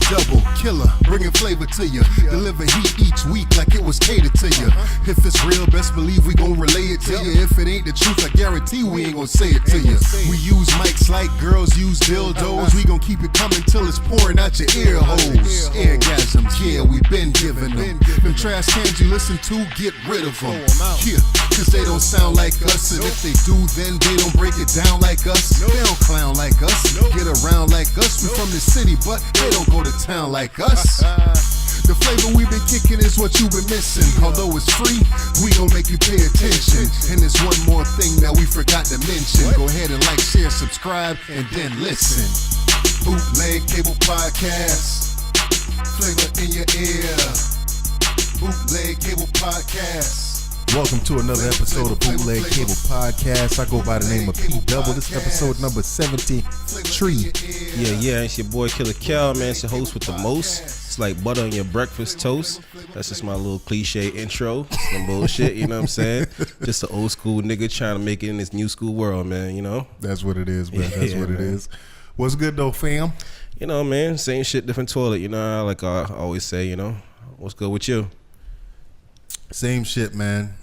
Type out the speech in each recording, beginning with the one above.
Double killer, bringing flavor to you. Deliver heat each week like it was catered to you. If it's real, best believe we gon' relay it to you. If it ain't the truth, I guarantee we ain't gon' say it to you. We use mics like girls use dildos. We gon' keep it coming till it's pouring out your ear holes. Orgasms, yeah, we been giving them. Them trash cans you listen to, get rid of them. Yeah, cause they don't sound like us. And if they do, then they don't break it down like us. They don't clown like us, get around like us. We from the city, but they don't go to town like us. The flavor we've been kicking is what you've been missing. Although it's free, we gon' make you pay attention. And there's one more thing that we forgot to mention. Go ahead and like, share, subscribe, and then listen. Bootleg Cable Podcast, flavor in your ear. Bootleg Cable Podcast. Welcome to another episode of Bootleg Cable Podcast. I go by the name of P Double. This is episode number 73. Yeah, it's your boy Killer Cal, man. It's your host with the most. It's like butter on your breakfast toast. That's just my little cliche intro. Some bullshit, you know what I'm saying? Just an old school nigga trying to make it in this new school world, man, you know? That's what it is, man. That's what it is. What's good though, fam? You know, man, same shit, different toilet, you know, like I always say, you know? What's good with you? Same shit, man.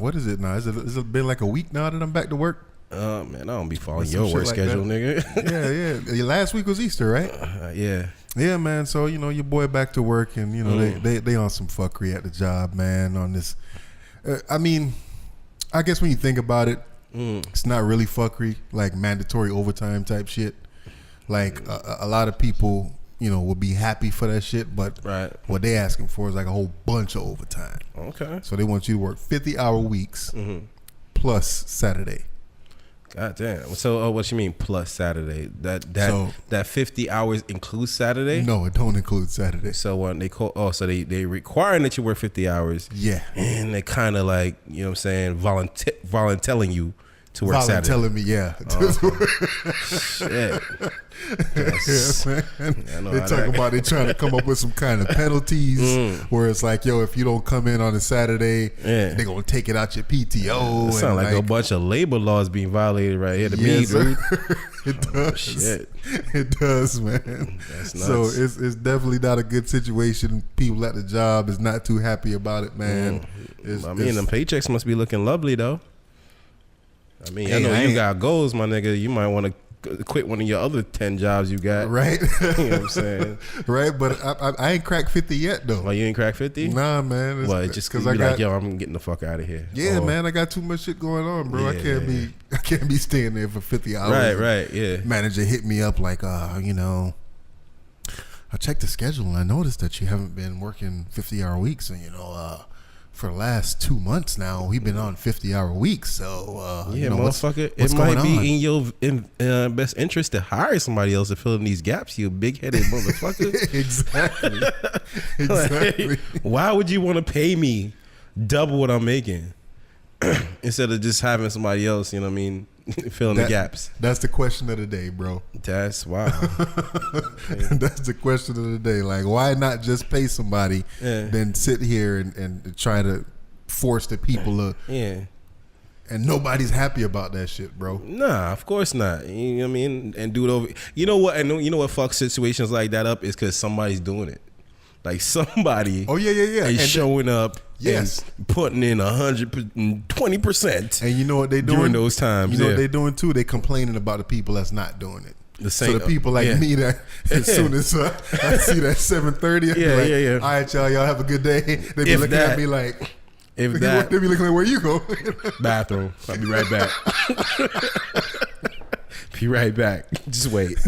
What is it now? Is it been like a week now that I'm back to work? Man, I don't be following your work like schedule, nigga. Yeah. Last week was Easter, right? Yeah. Yeah, man. So, you know, your boy back to work and, you know, they on some fuckery at the job, man, on this. I mean, I guess when you think about it, it's not really fuckery, like mandatory overtime type shit. Like a lot of people, you know, will be happy for that shit, but what they asking for is like a whole bunch of overtime. Okay. So they want you to work 50-hour weeks plus Saturday. God damn. So what you mean plus Saturday? That 50 hours includes Saturday? No, it don't include Saturday. So when they call, so they requiring that you work 50 hours. Yeah. And they kind of like, you know what I'm saying, voluntelling you to work Saturday. Telling me, yeah. Shit. Yeah, man. They talk about they trying to come up with some kind of penalties where it's like, yo, if you don't come in on a Saturday, they gonna take it out your PTO. It sounds like a bunch of labor laws being violated right here to me, dude. It does. Shit. It does, man. That's nuts. So it's definitely not a good situation. People at the job is not too happy about it, man. I mean, them paychecks must be looking lovely though. I mean, hey, I know you got goals, my nigga. You might want to quit one of your other 10 jobs you got. Right. You know what I'm saying? Right, but I ain't cracked 50 yet, though. Oh, you ain't cracked 50? Nah, man. Well, just because I got, like, yo, I'm getting the fuck out of here. Yeah, man, I got too much shit going on, bro. Yeah. I can't be staying there for 50 hours. Right, yeah. Manager hit me up like, you know, I checked the schedule and I noticed that you haven't been working 50-hour weeks, and, you know, for the last 2 months now, we've been on 50-hour weeks. So, yeah, you know, motherfucker, what's it might going be on? in your best interest to hire somebody else to fill in these gaps, you big-headed motherfucker. Exactly. Like, why would you want to pay me double what I'm making instead of just having somebody else, you know what I mean, filling the gaps? That's the question of the day, bro. That's wow. That's the question of the day. Like, why not just pay somebody than sit here and try to force the people to and nobody's happy about that shit, bro. Nah, of course not. You know what I mean? And do it over. You know what? And you know what fucks situations like that up is because somebody's doing it. Like somebody. Oh yeah. Is showing up. Yes. And putting in 120%. And you know what they doing during those times? You know what they doing too? They complaining about the people that's not doing it. So the people like me that as soon as I see that 7:30, I be like, all right, y'all have a good day. They be looking at me like, they be looking like, where you go? Bathroom. I'll be right back. Be right back. Just wait.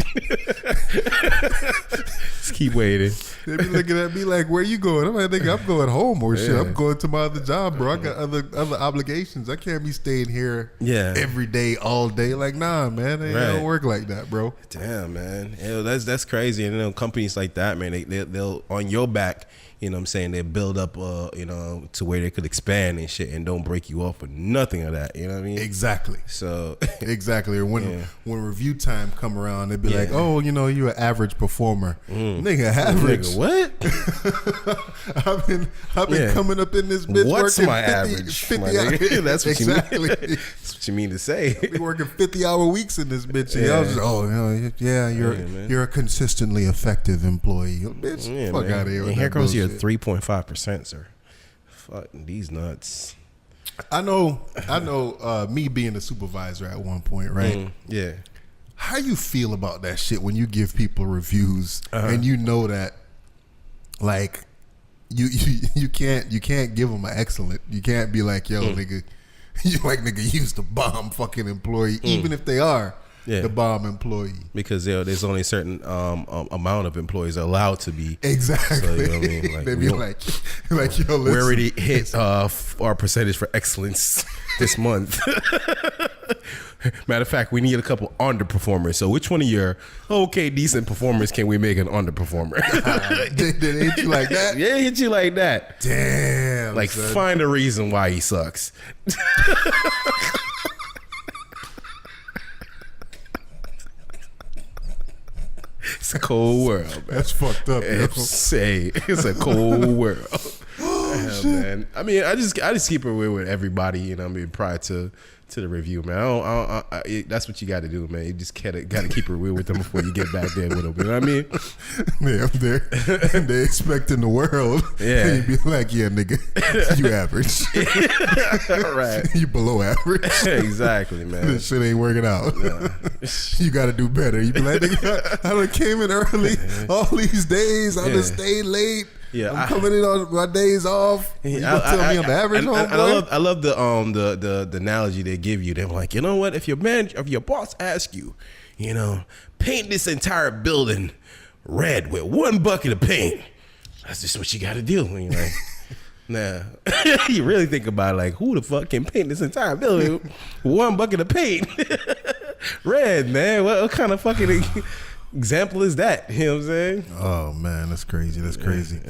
Just keep waiting. They be looking at me like, where you going? I'm like, nigga, I'm going home or shit. I'm going to my other job, bro. I got other obligations. I can't be staying here every day, all day. Like, nah, man. It don't work like that, bro. Damn, man. You know, that's crazy. And you know, companies like that, man, they'll on your back, you know what I'm saying, they build up, you know, to where they could expand and shit and don't break you off for nothing of that. You know what I mean? Exactly. So exactly. Or when review time come around, they'd be like, oh, you know, you're an average performer. Nigga, average. Nigga, what? I've been coming up in this bitch What's working my 50, average? 50 my nigga? hours. That's what Exactly. you mean. That's what you mean to say. Be working 50-hour weeks in this bitch. And Yeah. I was just, man. you're a consistently effective employee. Bitch, Yeah, fuck man. out of here. And with here that comes your bullshit. 3.5%, sir. Fuck these nuts. I know. Me being a supervisor at one point, right? Yeah. How you feel about that shit when you give people reviews and you know that, like, you can't give them an excellent. You can't be like, yo, nigga, nigga used the bomb fucking employee, even if they are the bomb employee. Because there's only a certain amount of employees allowed to be. Exactly. So, you know what I mean? Like, they be like, yo, listen. we already hit our percentage for excellence this month. Matter of fact, we need a couple underperformers. So which one of your decent performers can we make an underperformer? They hit you like that? Yeah, hit you like that. Damn. Like, son. find a reason why he sucks. It's a cold world, man. That's fucked up. yo. It's a cold world. Yeah, man. I mean, I just keep it real with everybody. You know, what I mean, prior to the review, man. That's what you got to do, man. You just got to keep it real with them before you get back there with them. You know what I mean? Yeah, they're expecting the world. Yeah. And you be like, yeah, nigga, you average. Right. You below average. Exactly, man. This shit ain't working out. You got to do better. You be like, nigga, I done came in early all these days. I done stayed late. Yeah, I'm coming in on my days off. You gonna tell me I'm the average homeboy? I love the analogy they give you. They're like, you know what? If your boss asks you, you know, paint this entire building red with one bucket of paint, that's just what you got to do. And you're like, nah. You really think about it, like, who the fuck can paint this entire building with one bucket of paint? Red, man. What kind of fucking example is that? You know what I'm saying? Oh man, that's crazy. That's crazy.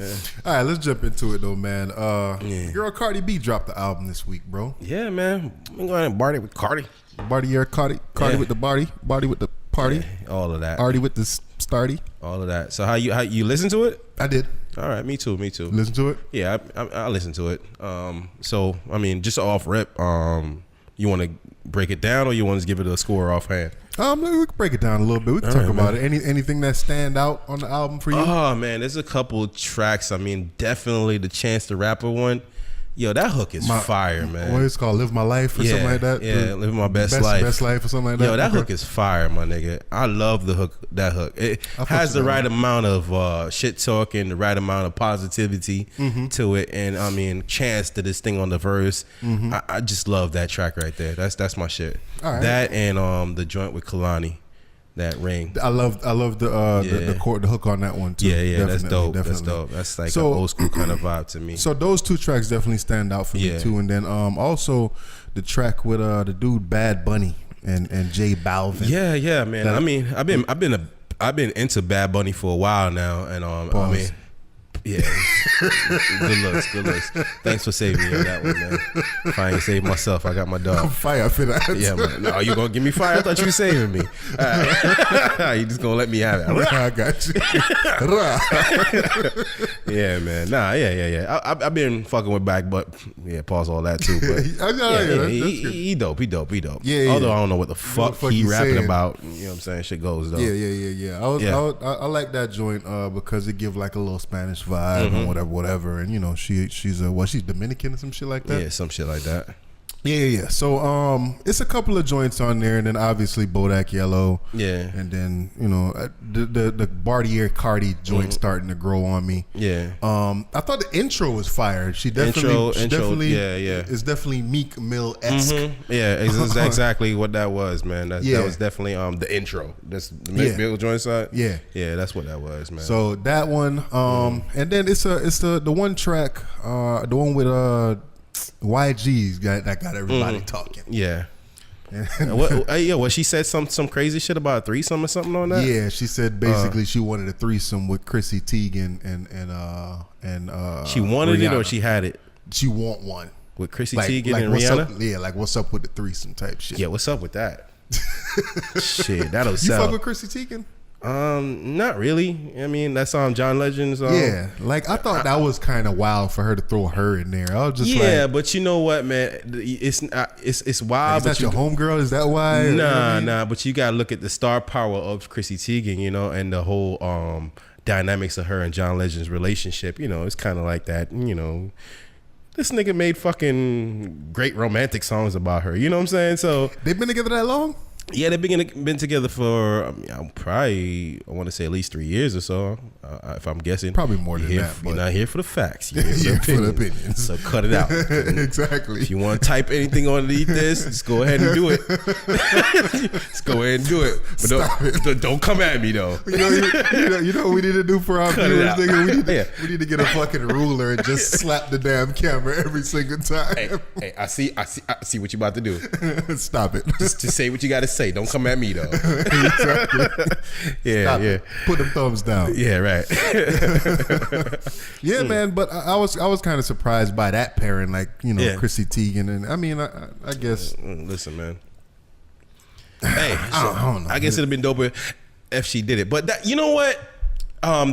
All right, let's jump into it though, man. Girl Cardi B dropped the album this week, bro. Yeah, man. I'm going to party with Cardi. Cardi with the body with the party, All of that. Artie with the starty. All of that. So how you listen to it? I did All right, me too. listen to it. Yeah, I listen to it. So I mean, just off rip, you want to break it down or you want to give it a score offhand? We can break it down a little bit. We can talk about it. Anything that stand out on the album for you? Oh man, there's a couple tracks. I mean, definitely the Chance the Rapper one. Yo, that hook is fire, man. What it's called, Live My Life or something like that? Yeah, Live My Best Life. Best Life or something like that? Yo, that hook is fire, my nigga. I love the hook. That hook. It has the right amount of shit talking, the right amount of positivity to it, and I mean, Chance did this thing on the verse. I just love that track right there. That's my shit. All right. That and the joint with Kalani, that Ring. I love the hook on that one too. Yeah, that's Definitely, dope. definitely. That's dope. That's like an old school kind of vibe to me. So those two tracks definitely stand out for me too. And then also the track with the dude Bad Bunny and J Balvin. Yeah, man. I mean, I've been into Bad Bunny for a while now, and I mean, yeah, good looks. Thanks for saving me on that one, man. If I ain't saved myself, I got my I'm dog. fire for that. Yeah, man. No, you gonna give me fire? I thought you were saving me. You just gonna let me have it? I got you. Yeah, man. Nah, yeah. I've been fucking with Back, but yeah, pause all that too. But he dope. Yeah. Although I don't know what the fuck he he's rapping saying. about. You know what I'm saying? Shit goes though. Yeah. I like that joint because it give like a little Spanish vibe and whatever. And you know she's Dominican or some shit like that. Yeah, some shit like that. Yeah. So it's a couple of joints on there, and then obviously Bodak Yellow. Yeah. And then you know the Bartier Cardi joint starting to grow on me. Yeah. I thought the intro was fire. She definitely yeah. It's definitely Meek Mill esque. Yeah, it's exactly what that was, man. That was definitely the intro. That's the Meek Mill joint side. Yeah. Yeah, that's what that was, man. So that one, and then it's the one track, the one with YG's that got everybody talking. Yeah. What she said some crazy shit about a threesome or something on that. Yeah, she said basically she wanted a threesome with Chrissy Teigen and she wanted Rihanna. it or she had it She want one with Chrissy like, Teigen like and what's Rihanna. Up, like what's up with the threesome type shit. Yeah, what's up with that? Shit, that'll You sell. fuck with Chrissy Teigen? Not really. I mean, that's John Legend's. Yeah, like I thought that was kind of wild for her to throw her in there. I was just like, but you know what, man? It's wild. is that your homegirl? Is that why? Nah. But you gotta look at the star power of Chrissy Teigen, you know, and the whole dynamics of her and John Legend's relationship. You know, it's kind of like that. You know, this nigga made fucking great romantic songs about her. You know what I'm saying? So They've been together that long? yeah, they've been together for probably I want to say at least 3 years or so. If I'm guessing, Probably more than that. You're But not here for the facts. You're here yeah, for the opinions. opinions. So cut it out. Exactly. If you want to type anything underneath this, just go ahead and do it. Just go ahead and do it. But don't come at me though. You know what we need to do for our Cut it viewers, out. nigga? We need to get a fucking ruler and just slap the damn camera every single time. Hey, I see what you about to do. Stop it. Just say what you got to say. Don't come at me though. Exactly. Yeah, Stop yeah, it. Put them thumbs down. yeah. Right. Yeah, man. But I was kind of surprised by that pairing, like Yeah. Chrissy Teigen, and I mean, I guess Listen, man. Hey, I don't know. I guess it'd have been doper if she did it. But that, you know what?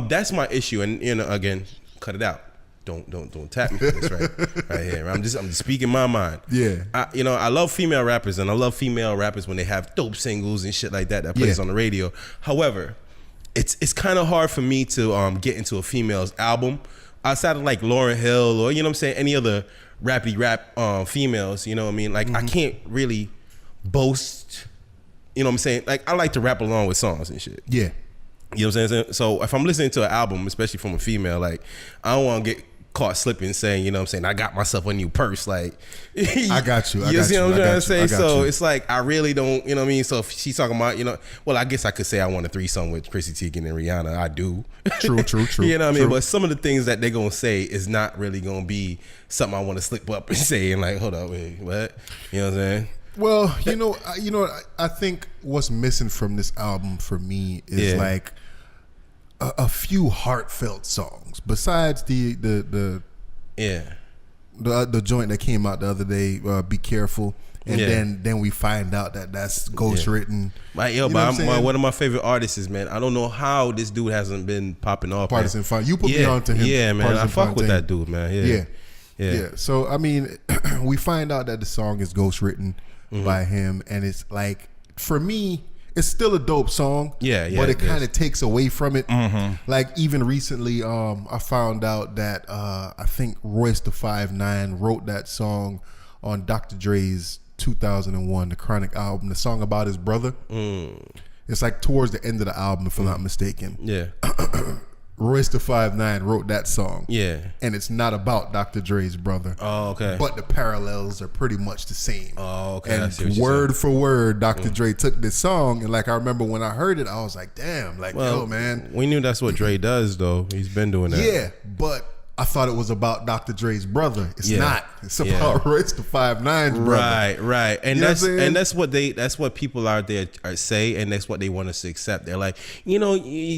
That's my issue. And again, cut it out. Don't tap me for this right here. I'm just speaking my mind. Yeah. I love female rappers, and I love female rappers when they have dope singles and shit like that plays Yeah. on the radio. However, it's kind of hard for me to get into a female's album outside of like Lauryn Hill or what I'm saying, any other rappy rap females. You know what I mean? Like I can't really boast. You know what I'm saying? Like I like to rap along with songs and shit. yeah. You know what I'm saying? So if I'm listening to an album, especially from a female, like I don't want to get caught slipping saying, you know what I'm saying, I got myself a new purse. Like I got you. You see what I'm trying to say? So you. it's like I really don't, you know what I mean? So if she's talking about, well, I guess I could say I want a threesome with Chrissy Teigen and Rihanna. I do. True. You know what I mean? True. But some of the things that they're gonna say is not really gonna be something I want to slip up and say and like, hold up, wait, what? You know what I'm saying? Well, I think what's missing from this album for me is Yeah. like a few heartfelt songs besides the joint that came out the other day, Be Careful, and Yeah. then we find out that that's ghostwritten. Like, You know what I'm saying? one of my favorite artists is, man, I don't know how this dude hasn't been popping off. Partisan man. Fun. You put me on to him. Yeah, man. I Partisan fuck with Fontaine. that dude, man. Yeah. Yeah. So I mean, we find out that the song is ghostwritten Mm-hmm. by him, and it's like, for me, it's still a dope song. Yeah, But it it is. kind of takes away from it. Like even recently, I found out that I think Royce the 5'9" wrote that song on Dr. Dre's 2001 The Chronic album, the song about his brother. It's like towards the end of the album, if I'm not mistaken. Yeah. Royce the 5'9" wrote that song. Yeah. And it's not about Dr. Dre's brother. Oh, okay. But the parallels are pretty much the same. Oh, okay. I And see what you're word for word, Dr. Dre took this song, and like I remember when I heard it, I was like, "Damn!" Like, yo, man, we knew that's what Dre does, though. He's been doing that. yeah. But I thought it was about Dr. Dre's brother. It's Yeah. not. It's Yeah. about Royce the 5'9's brother. Right. And You know what I'm saying? that's what people out there say, and that's what they want us to accept. They're like,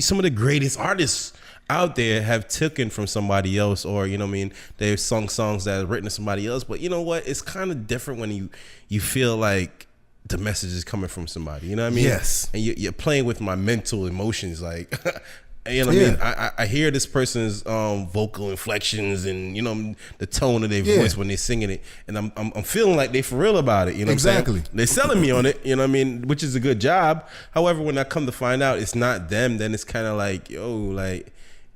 some of the greatest artists out there have taken from somebody else, or you know what I mean, they've sung songs that are written to somebody else. But you know what? It's kind of different when you feel like the message is coming from somebody. You know what I mean? Yes. And you're playing with my mental emotions, like. You know what I mean? I hear this person's vocal inflections and the tone of their voice when they're singing it, and I'm feeling like they for real about it. You know Exactly. what I'm saying? They're selling me on it. You know what I mean? Which is a good job. However, when I come to find out it's not them, then it's kind of like,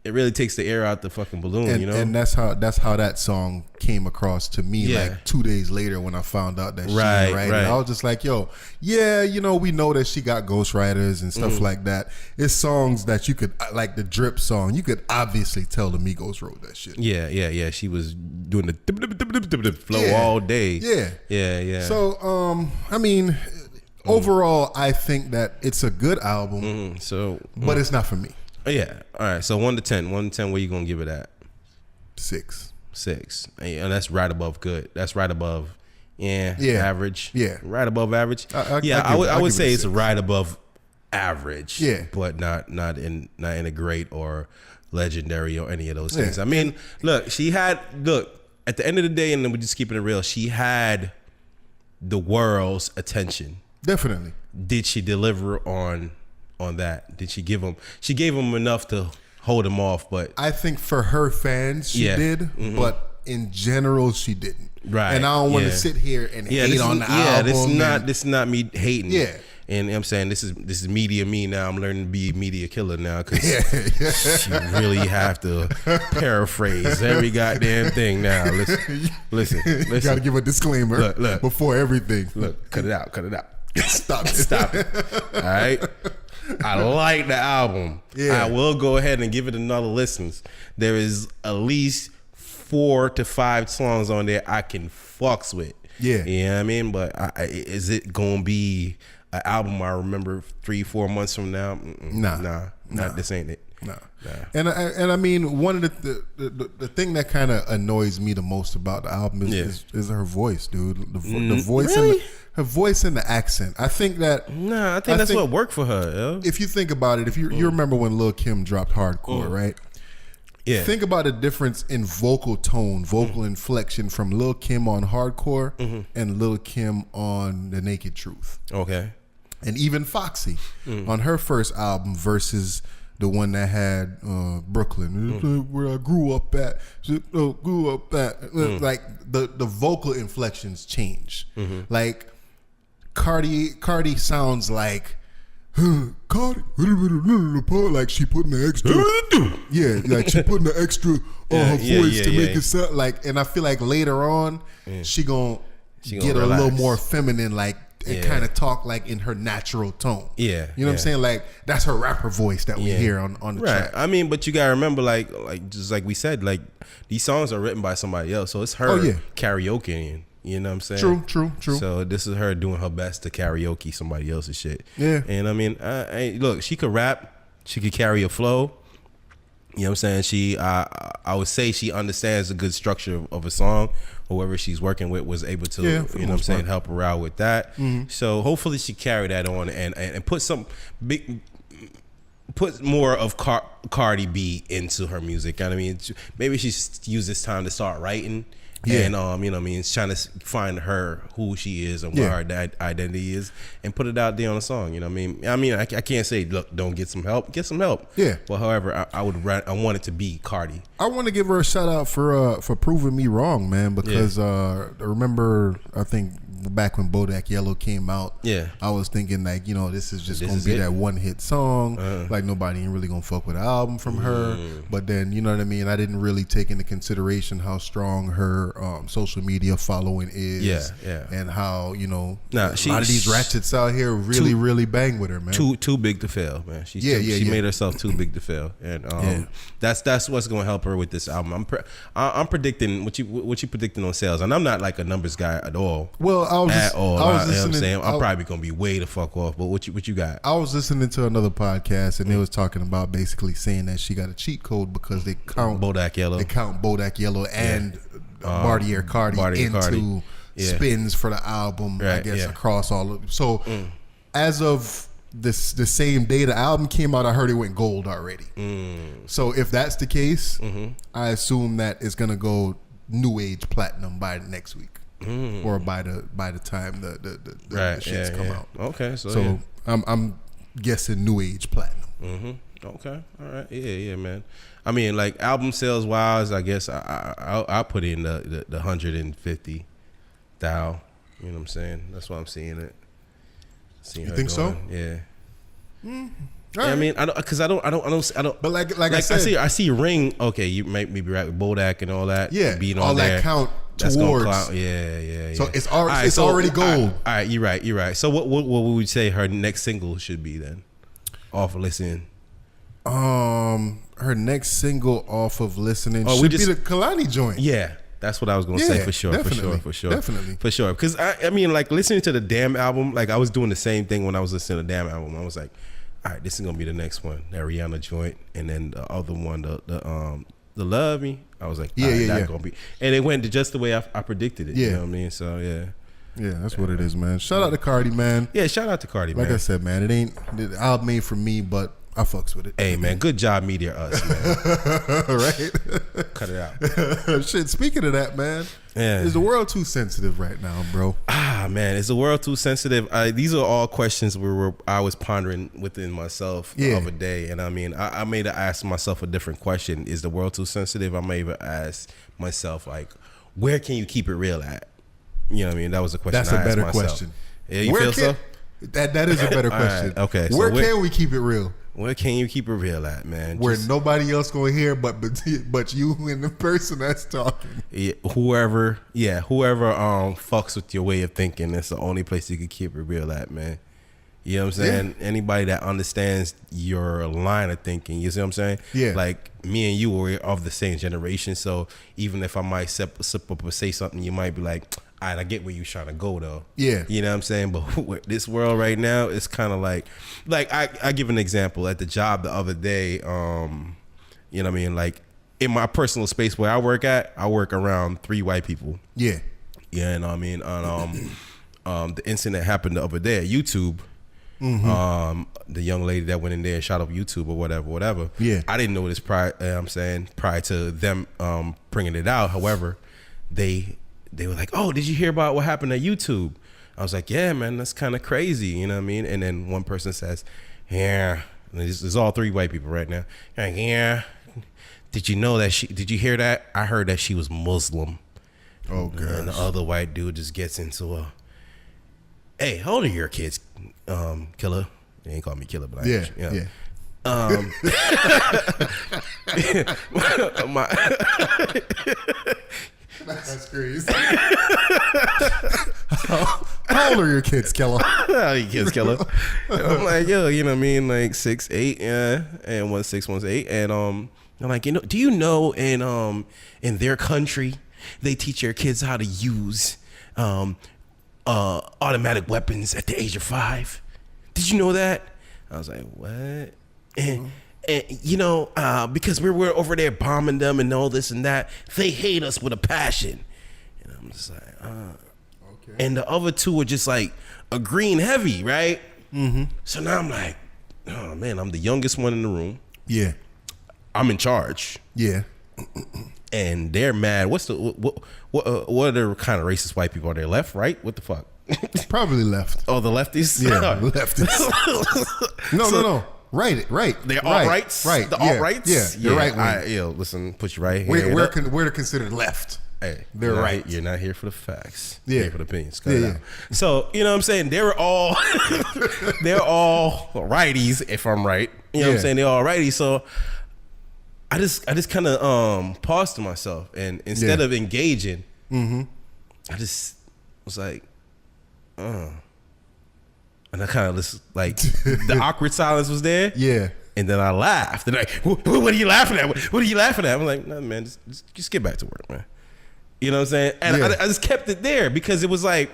it really takes the air out the fucking balloon. And, and that's how that song came across to me. Yeah. Like 2 days later when I found out that she Right, didn't write it. right. I was just like, yo, we know that she got ghostwriters and stuff like that. It's songs that you could, like the Drip song, you could obviously tell the Migos wrote that shit. Yeah. She was doing the flow Yeah. all day. Yeah. So, I mean, overall, I think that it's a good album, but it's not for me. Yeah. All right. So 1 to 10. 1 to 10. Where you gonna give it at? 6. 6. And that's right above good. That's right above, Yeah. average. Yeah. Right above average. I would give say it a it's 6. right above average. Yeah. But not in a great or legendary or any of those things. Yeah. I mean, look, at the end of the day, and then we're just keeping it real, she had the world's attention. Definitely. Did she deliver on on that? Did she give him? She gave him enough to hold him off, but I think for her fans, she did, but in general, she didn't. Right. And I don't want to sit here and hate on the album. This is not me hating. Yeah. And I'm saying this is media me now. I'm learning to be a media killer now because you really have to paraphrase every goddamn thing now. Listen. You got to give a disclaimer Look. before everything. Look, cut it out. Stop it. Stop it. All right. I like the album. Yeah. I will go ahead and give it another listen. There is at least 4 to 5 songs on there I can fucks with. Yeah. You know what I mean? But is it gonna be an album I remember 3-4 months from now? Nah. This ain't it. No. And I mean, one of the thing that kind of annoys me the most about the album is her voice, dude. The voice really? and her voice and the accent. I think that. I think that's what worked for her. Yo. If you think about it, if you remember when Lil' Kim dropped Hardcore, right? Yeah. Think about the difference in vocal tone, vocal inflection from Lil' Kim on Hardcore and Lil' Kim on The Naked Truth. Okay. And even Foxy on her first album versus the one that had Brooklyn, where I grew up at. Like the vocal inflections change. Like Cardi sounds like Cardi, like she putting the extra, like she putting the extra on her voice to make it sound like. And I feel like later on she gonna get a little more feminine, like. And kind of talk like in her natural tone. Yeah. You know what I'm saying? Like that's her rapper voice that we hear on the track. I mean, but you gotta remember, like just like we said, like these songs are written by somebody else. So it's her karaokeing. You know what I'm saying? True. So this is her doing her best to karaoke somebody else's shit. Yeah. And I mean, look, she could rap, she could carry a flow. You know what I'm saying? I would say she understands the good structure of a song. Whoever she's working with was able to, you know what I'm saying, help her out with that. So hopefully she carried that on and put put more of Cardi B into her music. I mean, maybe she used this time to start writing. And you know what I mean, trying to find her who she is and what her identity is, and put it out there on a song. You know what I mean? I can't say look, don't get some help. Get some help. Yeah. But however, I want it to be Cardi. I want to give her a shout out for proving me wrong, man. Because I remember, I think back when Bodak Yellow came out, I was thinking like, you know, this is just gonna be that one hit song. Like nobody ain't really gonna fuck with an album from her. But then, you know what I mean, I didn't really take into consideration how strong her social media following is. And how, you know, a lot of these ratchets out here really bang with her, man. Too big to fail, man. She made herself too big to fail. And that's what's gonna help her with this album. I'm predicting what you predicting on sales, and I'm not like a numbers guy at all. Well, I was listening. I'm probably gonna be way the fuck off. But what you got? I was listening to another podcast, and they was talking about basically saying that she got a cheat code because they count Bodak Yellow. They count Bodak Yellow and Bartier Cardi into spins for the album. I guess across all of. So as of the same day the album came out, I heard it went gold already. So if that's the case, I assume that it's gonna go new age platinum by next week. Or by the time the shits come out. Okay, so I'm guessing new age platinum. Okay, all right, yeah, man. I mean, like album sales wise, I guess I put in the 150 thou. You know what I'm saying? That's why I'm seeing it. You think so? Yeah. Right. I mean, I don't. But like I said, I see Ring. Okay, you might be right with Bodak and all that. Yeah, being all on that there. Count That's towards. Yeah. So it's already gold. All right, you're right. So what would we say her next single should be then? Off of Listening. Her next single off of Listening should be the Kalani joint. Yeah. That's what I was gonna say for sure. Definitely. Because I mean, like listening to the Damn album, like I was doing the same thing when I was listening to the Damn album. I was like, all right, this is gonna be the next one, that Rihanna joint, and then the other one, the Love Me. I was like, that's gonna be, and it went just the way I predicted it. You know what I mean? So yeah, that's what it is, man. Shout out to Cardi, man. Yeah, shout out to Cardi, man. Like I said, man, it ain't the album made for me, but I fucks with it. Hey, man, good job, Media Us, man. Right? Cut it out. Shit, speaking of that, man, Yeah. Is the world too sensitive right now, bro? Ah, man, is the world too sensitive? These are all questions I was pondering within myself the other day. And I mean, I made to ask myself a different question. Is the world too sensitive? I may even ask myself, like, where can you keep it real at? You know what I mean? That was a question. That's a better question. Yeah, you feel so? That is a better question. Right, okay. So where can we keep it real? Where can you keep it real at, man? Where nobody else gonna hear but you and the person that's talking. Yeah, whoever fucks with your way of thinking, that's the only place you can keep it real at, man. You know what I'm saying? Yeah. Anybody that understands your line of thinking, you see what I'm saying? Yeah. Like me and you were of the same generation, so even if I might slip up or say something, you might be like, all right, I get where you're trying to go though. Yeah. You know what I'm saying? But this world right now, it's kind of like I give an example at the job the other day. You know what I mean? Like in my personal space where I work at, I work around 3 white people. Yeah. Yeah, you know what I mean? On the incident happened the other day at YouTube. The young lady that went in there and shot up YouTube or whatever. Yeah. I didn't know this prior to them bringing it out. However, they were like, oh, did you hear about what happened at YouTube? I was like, yeah, man, that's kind of crazy. You know what I mean? And then one person says, yeah, and there's all 3 white people right now. Like, yeah, did you know that did you hear that? I heard that she was Muslim. Oh, God. And the other white dude just gets into hey, how old are your kids, Killer? They ain't call me Killer, but I yeah. That's crazy. How old are your kids, Killer? How your kids, Killer? I'm like, yo, you know what I mean? Like 6'8", yeah, and 1'6", 1'8", and I'm like, you know, do you know in their country they teach their kids how to use automatic weapons at the age of 5? Did you know that? I was like, what? And you know, because we're over there bombing them and all this and that, they hate us with a passion. And I'm just like, okay. And the other 2 were just like agreeing heavy, right? Mm-hmm. So now I'm like, oh man, I'm the youngest one in the room. Yeah. I'm in charge. Yeah. And they're mad. What are the kind of racist white people? Are they left, right? What the fuck? Probably left. Oh, the lefties? Yeah, lefties. No. Right. They're alt-rights? Right. The alt-rights? Yeah, you're right. Listen, put your right hand we're up. considered left. Hey, they're right. You're not here for the facts. Yeah. You're here for the opinions. Yeah. So, you know what I'm saying? They're all righties, if I'm right. You know what I'm saying? They're all righties. So I just kind of paused to myself, and instead of engaging, I just was like, and I kind of just like the awkward silence was there. Yeah. And then I laughed. And like, what are you laughing at? What are you laughing at? I'm like, no, man, just get back to work, man. You know what I'm saying? And I just kept it there because it was like,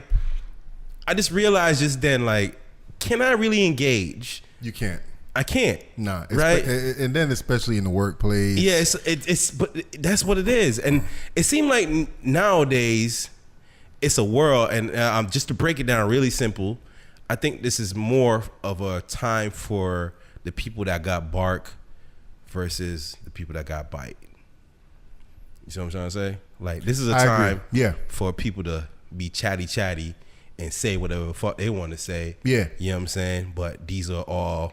I just realized just then, like, can I really engage? You can't. I can't. Nah. Right. And then especially in the workplace. Yeah, but that's what it is. And it seemed like nowadays it's a world, and just to break it down really simple, I think this is more of a time for the people that got bark versus the people that got bite. You see what I'm trying to say? Like, this is a time for people to be chatty and say whatever the fuck they want to say. Yeah. You know what I'm saying? But these are all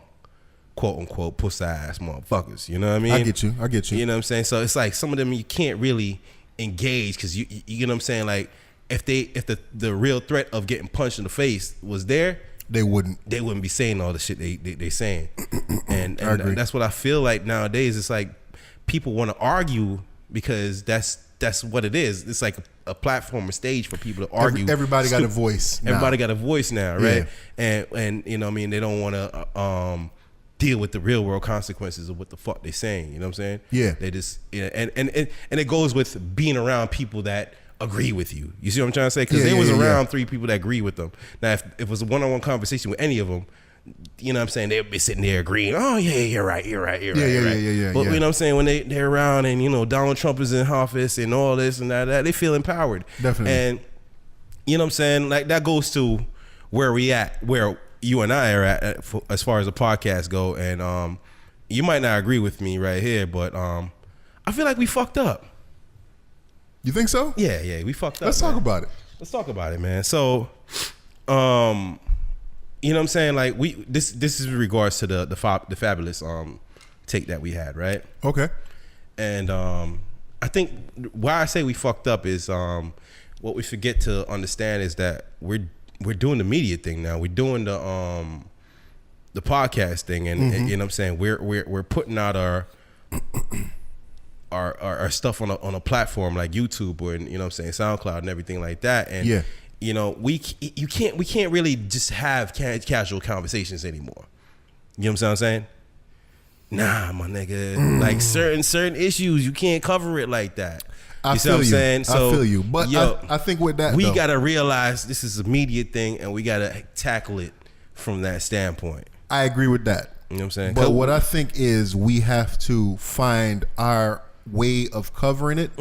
quote unquote pussy ass motherfuckers. You know what I mean? I get you. You know what I'm saying? So it's like some of them you can't really engage because you know what I'm saying? Like, if the real threat of getting punched in the face was there, they wouldn't be saying all the shit they saying. and that's what I feel like nowadays. It's like people want to argue because that's what it is. It's like a platform, a stage for people to argue. Everybody got a voice. Everybody got a voice now, right? Yeah. And you know what I mean, they don't want to deal with the real world consequences of what the fuck they're saying. You know what I'm saying? Yeah. They just and it goes with being around people that agree with you. You see what I'm trying to say? Because they was around 3 people that agree with them. Now, if it was a one-on-one conversation with any of them, you know what I'm saying, they'd be sitting there agreeing, oh yeah, you're right. But you know what I'm saying, when they're around and, you know, Donald Trump is in office and all this and that, they feel empowered. Definitely. And you know what I'm saying, like, that goes to where we at, where you and I are at as far as the podcast go. And you might not agree with me right here, but I feel like we fucked up. You think so? Yeah, we fucked up. Let's talk about it. Let's talk about it, man. So, you know what I'm saying? Like this is in regards to the Fabulous take that we had, right? Okay. And I think why I say we fucked up is what we forget to understand is that we're doing the media thing now. We're doing the podcast thing, and you know what I'm saying? We're putting out our stuff on a platform like YouTube or, you know what I'm saying, SoundCloud and everything like that. And you know, we can't really just have casual conversations anymore. You know what I'm saying? Nah, my nigga. Like certain issues, you can't cover it like that. I see what I'm saying? So, I feel you. But yo, I think with that, we gotta realize this is a media thing, and we gotta tackle it from that standpoint. I agree with that. You know what I'm saying? But what I think is we have to find our way of covering it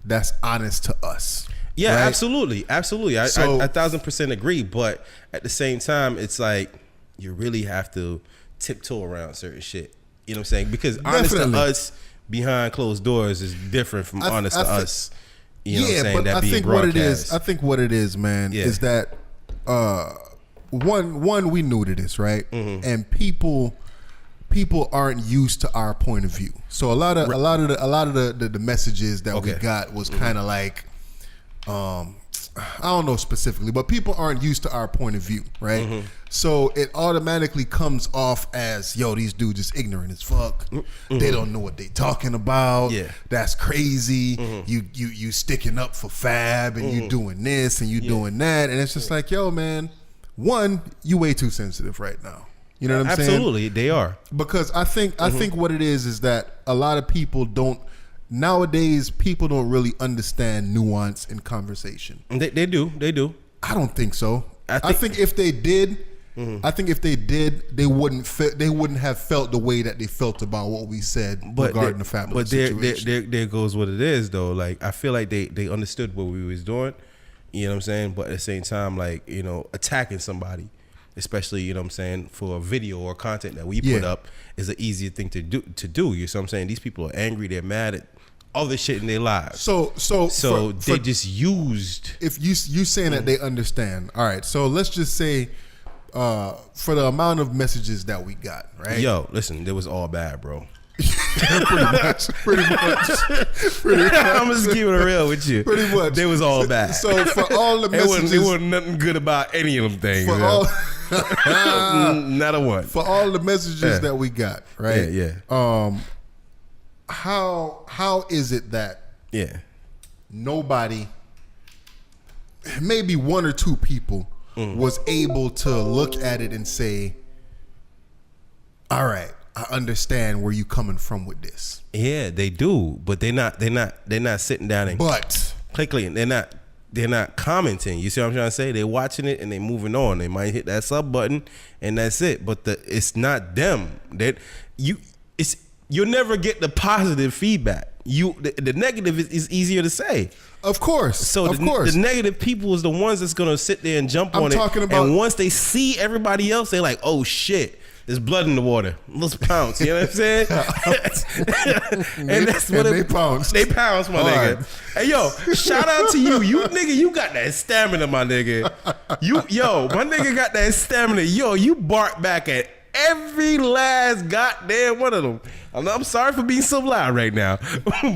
that's honest to us. Yeah, right? absolutely. I 1000% agree. But at the same time, it's like you really have to tiptoe around certain shit. You know what I'm saying? Because honest to us behind closed doors is different from honest to us. You know what I'm saying? That being broadcast. I think what it is, man, is that one we knew to this, right? And people aren't used to our point of view. So a lot of the messages that we got was kind of like I don't know specifically, but people aren't used to our point of view, right? So it automatically comes off as, yo, these dudes is ignorant as fuck. They don't know what they talking about. Yeah. That's crazy. You sticking up for Fab and you doing this and you doing that. And it's just like, yo, man, one, you way too sensitive right now. You know what I'm saying? Absolutely, they are. Because I think what it is that a lot of people don't, nowadays people don't really understand nuance in conversation. They do. I don't think so. I think if they did, they wouldn't have felt the way that they felt about what we said regarding the Fabulous situation. There goes what it is though. Like I feel like they understood what we was doing. You know what I'm saying? But at the same time, like, you know, attacking somebody, especially, you know what I'm saying, for a video or content that we put up is an easier thing to do. You know what I'm saying? These people are angry, they're mad at all this shit in their lives. So they just used. If you saying that they understand, all right. So let's just say, for the amount of messages that we got, right? Yo, listen, it was all bad, bro. pretty much. I'm just keeping it real with you. Pretty much. They was all bad. So for all the messages, it wasn't nothing good about any of them things. Not a one. For all the messages that we got, right? Yeah. How is it that nobody, maybe one or two people, was able to look at it and say, all right, I understand where you coming from with this. Yeah, they do, but they're not sitting down and clicking. They're not commenting. You see what I'm trying to say? They're watching it and they're moving on. They might hit that sub button and that's it. But it's not them. You'll never get the positive feedback. The negative is easier to say. Of course. So the negative people is the ones that's gonna sit there and jump on it. And once they see everybody else, they're like, oh shit, there's blood in the water. Let's pounce. You know what I'm saying? and that's what they pounce. They pounce, my nigga. Hey yo, shout out to you. You nigga, you got that stamina, my nigga. My nigga got that stamina. Yo, you bark back at every last goddamn one of them. I'm sorry for being so loud right now.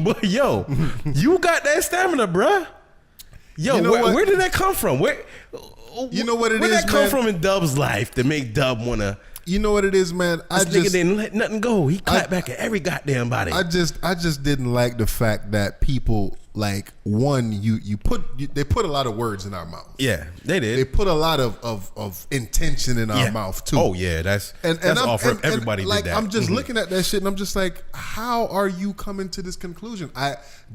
But yo, you got that stamina, bruh. Yo, you know where did that come from? You know what it is, Where did that come from in Dub's life to make Dub wanna? You know what it is, man. This nigga didn't let nothing go. He clapped back at every goddamn body. I just didn't like the fact that people, like, one, they put a lot of words in our mouth. Yeah, they did. They put a lot of intention in our mouth too. Oh yeah, that's all for everybody. Like, did that. I'm just looking at that shit and I'm just like, how are you coming to this conclusion?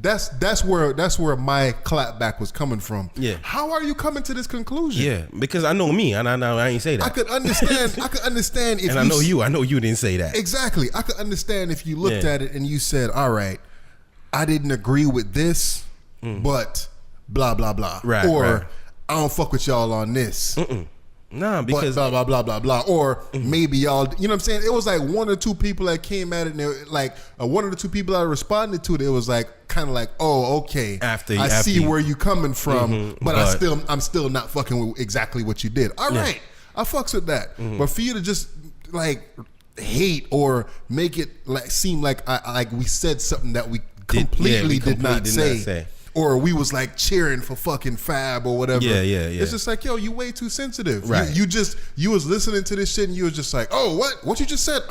That's where my clapback was coming from. Yeah. How are you coming to this conclusion? Yeah, because I know me, and I ain't say that. I could understand if and I know you didn't say that. Exactly. I could understand if you looked at it and you said, all right, I didn't agree with this, but blah blah blah. Right. Or I don't fuck with y'all on this. Nah, but because blah blah blah blah blah, or maybe y'all, you know what I'm saying? It was like one or two people that came at it, and they were like one or two people that responded to it. It was like kind of like, oh, okay, I see where you coming from, but I'm still not fucking with exactly what you did. All right, I fucks with that, but for you to just like hate or make it like seem like like we said something that we completely did not say. Or we was like cheering for fucking Fab or whatever. Yeah. It's just like, yo, you way too sensitive. Right. You was listening to this shit and you was just like, oh, what you just said?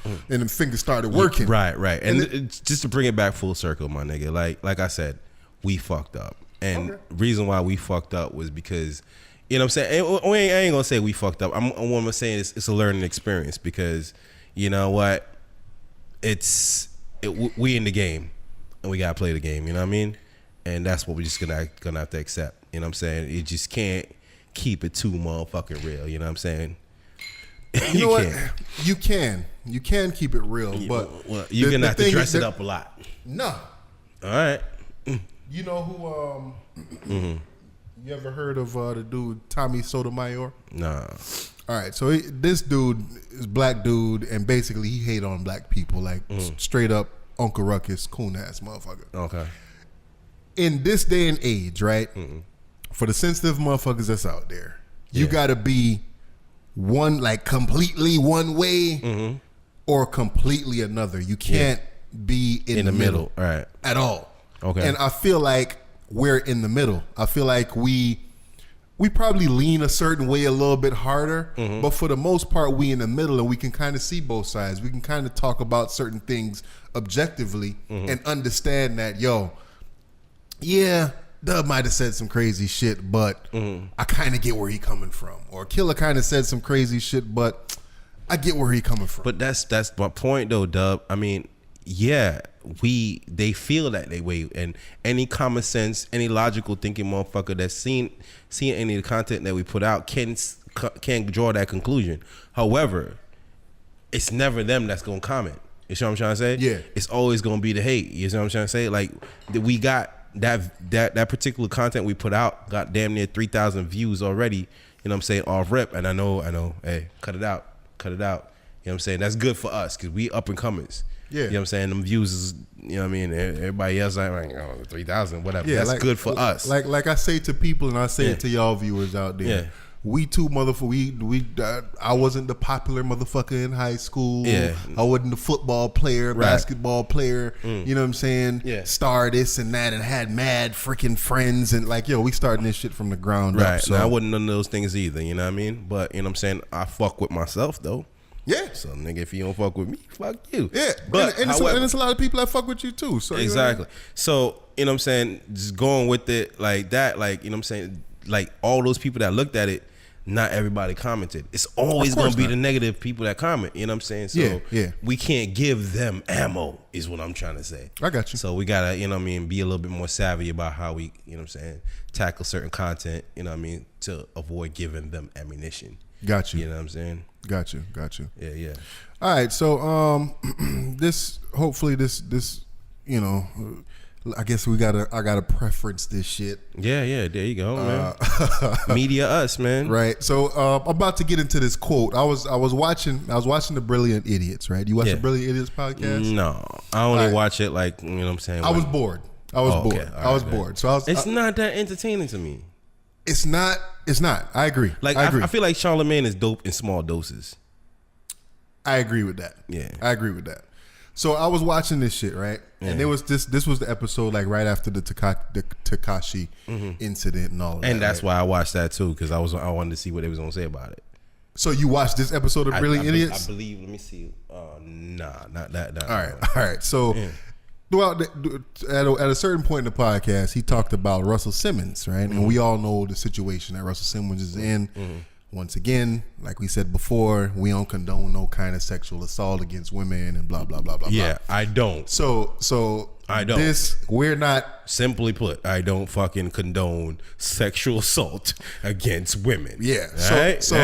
And then fingers started working. Right. And just to bring it back full circle, my nigga, like I said, we fucked up. And reason why we fucked up was because, you know what I'm saying? I ain't gonna say we fucked up. What I'm saying is it's a learning experience because, you know what? We in the game and we gotta play the game, you know what I mean? And that's what we're just gonna have to accept. You know what I'm saying? You just can't keep it too motherfucking real. You know what I'm saying? You know what? You can keep it real, but you're gonna have to dress it up a lot. No. All right. You know who? You ever heard of the dude Tommy Sotomayor? Nah. All right, so this dude is black dude, and basically he hate on black people, like straight up Uncle Ruckus, coon ass motherfucker. Okay. In this day and age, right? For the sensitive motherfuckers that's out there, you gotta be completely one way or completely another. You can't be in the middle, right? At all. Okay. And I feel like we're in the middle. I feel like we probably lean a certain way a little bit harder, but for the most part, we in the middle, and we can kind of see both sides. We can kind of talk about certain things objectively and understand that, yo, yeah, Dub might have said some crazy shit, but I kind of get where he coming from. Or Killer kind of said some crazy shit, but I get where he coming from. But that's my point, though, Dub. I mean, yeah, they feel that way, and any common sense, any logical thinking motherfucker that's seeing any of the content that we put out can draw that conclusion. However, it's never them that's gonna comment. You see what I'm trying to say? Yeah, it's always gonna be the hate. You see what I'm trying to say? Like we got that particular content we put out got damn near 3,000 views already. You know what I'm saying? Off rip, and I know. Hey, cut it out. You know what I'm saying? That's good for us because we up and comers. Yeah. You know what I'm saying? Them views is, you know what I mean? Everybody else like 3,000, whatever. Yeah, that's good for us. Like I say to people, and I say it to y'all viewers out there. Yeah. We too motherfucker. I wasn't the popular motherfucker in high school. Yeah. I wasn't the football player, Right. basketball player. You know what I'm saying? Yeah. Star this and that, and had mad freaking friends, and like, yo, we starting this shit from the ground Right. up. So Now, I wasn't none of those things either. You know what I mean? But you know what I'm saying? I fuck with myself though. yeah. So nigga, if you don't fuck with me, fuck you. Yeah, But and however, it's a lot of people that fuck with you too. So exactly. So, you know what I'm saying? Just going with it like that, like, you know what I'm saying? Like all those people that looked at it, not everybody commented. It's always going to be the negative people that comment. You know what I'm saying? So Yeah. we can't give them ammo is what I'm trying to say. I got you. So we got to, you know what I mean, be a little bit more savvy about how we, you know what I'm saying, tackle certain content, you know what I mean, to avoid giving them ammunition. Got you. You know what I'm saying? Got you. Yeah. All right, so hopefully this you know, I guess I gotta preference this shit. Yeah, there you go, man. Media us, man. Right. So I'm about to get into this quote. I was watching the Brilliant Idiots, right? You watch the Brilliant Idiots podcast? No. I only watch it like, you know what I'm saying? I was bored. I was bored. Okay. I was bored. So it's not that entertaining to me. It's not. I agree. Like I agree. I feel like Charlamagne is dope in small doses. I agree with that. Yeah. I agree with that. So I was watching this shit, right? Yeah. And there was this was the episode like right after the Tekashi incident and all of that. And that's right? why I watched that too, because I wanted to see what they was gonna say about it. So you watched this episode of Brilliant Idiots? I believe. Let me see. Nah, not that. All right. So throughout at a certain point in the podcast, he talked about Russell Simmons, right? And we all know the situation that Russell Simmons is in. Once again, like we said before, we don't condone no kind of sexual assault against women and blah blah blah blah. Yeah, blah. I don't. So I don't. We're not. Simply put, I don't fucking condone sexual assault against women. Yeah. Right? So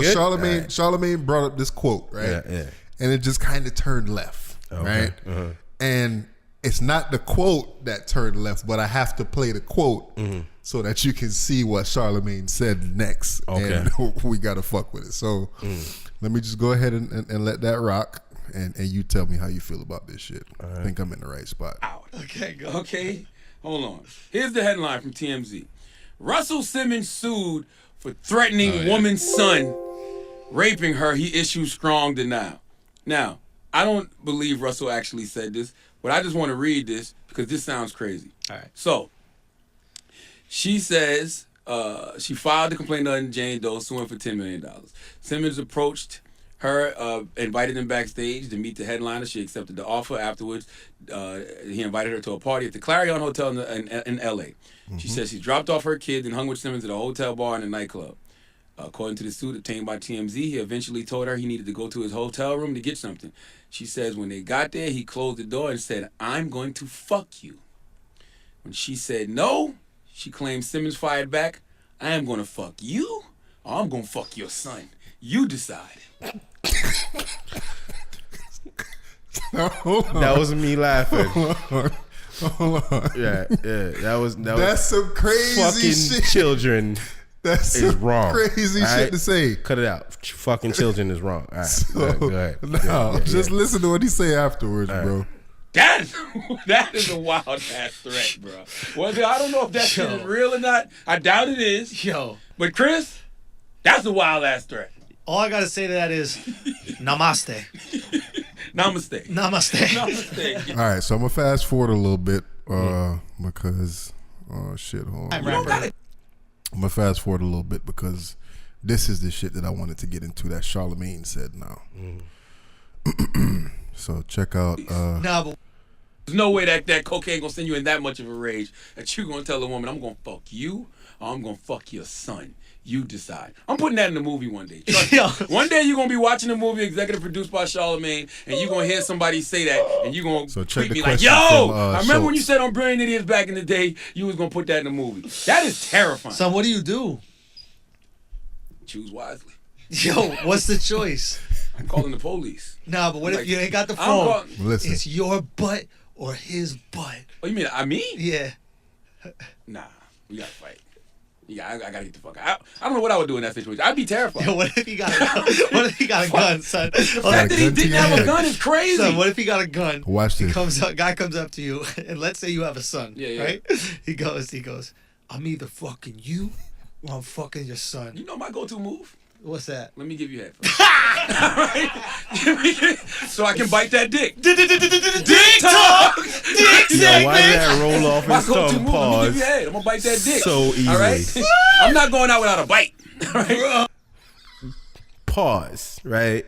Charlamagne brought up this quote, right? Yeah. And it just kind of turned left, right? And it's not the quote that turned left, but I have to play the quote so that you can see what Charlemagne said next. Okay. And we got to fuck with it. So let me just go ahead and let that rock. And you tell me how you feel about this shit. I think I'm in the right spot. Okay, go. Okay, hold on. Here's the headline from TMZ. Russell Simmons sued for threatening woman's son, raping her. He issues strong denial. Now, I don't believe Russell actually said this, but I just want to read this because this sounds crazy. All right. So, she says she filed a complaint on Jane Doe, suing for $10 million. Simmons approached her, invited him backstage to meet the headliner. She accepted the offer. Afterwards, he invited her to a party at the Clarion Hotel in L.A. She says she dropped off her kids and hung with Simmons at a hotel bar and a nightclub. According to the suit obtained by TMZ, he eventually told her he needed to go to his hotel room to get something. She says when they got there, he closed the door and said, "I'm going to fuck you." When she said no, she claims Simmons fired back, "I am going to fuck you, or I'm going to fuck your son. You decide." That was me laughing. Hold on. Yeah. That was That's some crazy fucking shit. children That's is some wrong. crazy All shit right? to say. Cut it out. Fucking children is wrong. All right. So, Go ahead. no, just listen to what he say afterwards, bro. That is a wild ass threat, bro. Well, I don't know if that shit is real or not. I doubt it is. Yo, But Chris, that's a wild ass threat. all I gotta say to that is, namaste. Namaste. Namaste. Namaste. All right, so I'm gonna fast forward a little bit because shit, hold on. I'm gonna fast forward a little bit because this is the shit that I wanted to get into that Charlemagne said now. So check out. Nah, but There's no way that cocaine gonna send you in that much of a rage that you gonna tell a woman, "I'm gonna fuck you, or I'm gonna fuck your son. You decide." I'm putting that in the movie one day. Trust me. Yo. One day you're gonna be watching a movie executive produced by Charlemagne, and you're gonna hear somebody say that, and you're gonna So check treat the me like, question "Yo, from, I remember when you Schultz. said on Brilliant Idiots back in the day, you was gonna put that in the movie." That is terrifying. son, what do you do? Choose wisely. Yo, what's the choice? I'm calling the police. Nah, but what if Like, you ain't got the I'm phone? call- Listen, It's your butt or his butt. Oh, you mean me? Yeah. Nah, we gotta fight. Yeah, I gotta get the fuck out. I don't know what I would do in that situation. I'd be terrified. Yo, what if he got a gun? What if he got a gun, son? The fact that he gun to didn't your have a head. gun is crazy. Son, what if he got a gun? watch this. Guy comes up to you, and let's say you have a son, Yeah, yeah. right? He goes, "I'm either fucking you or I'm fucking your son." You know my go-to move? What's that? Let me give you head first. Alright? So I can bite that dick. Dick talk! Dick Yo, why did segment! that roll off My his go-to tongue? move, let me give Pause. you head. I'm gonna bite that dick. So easily. Alright? I'm not going out without a bite. Alright? Pause. Right.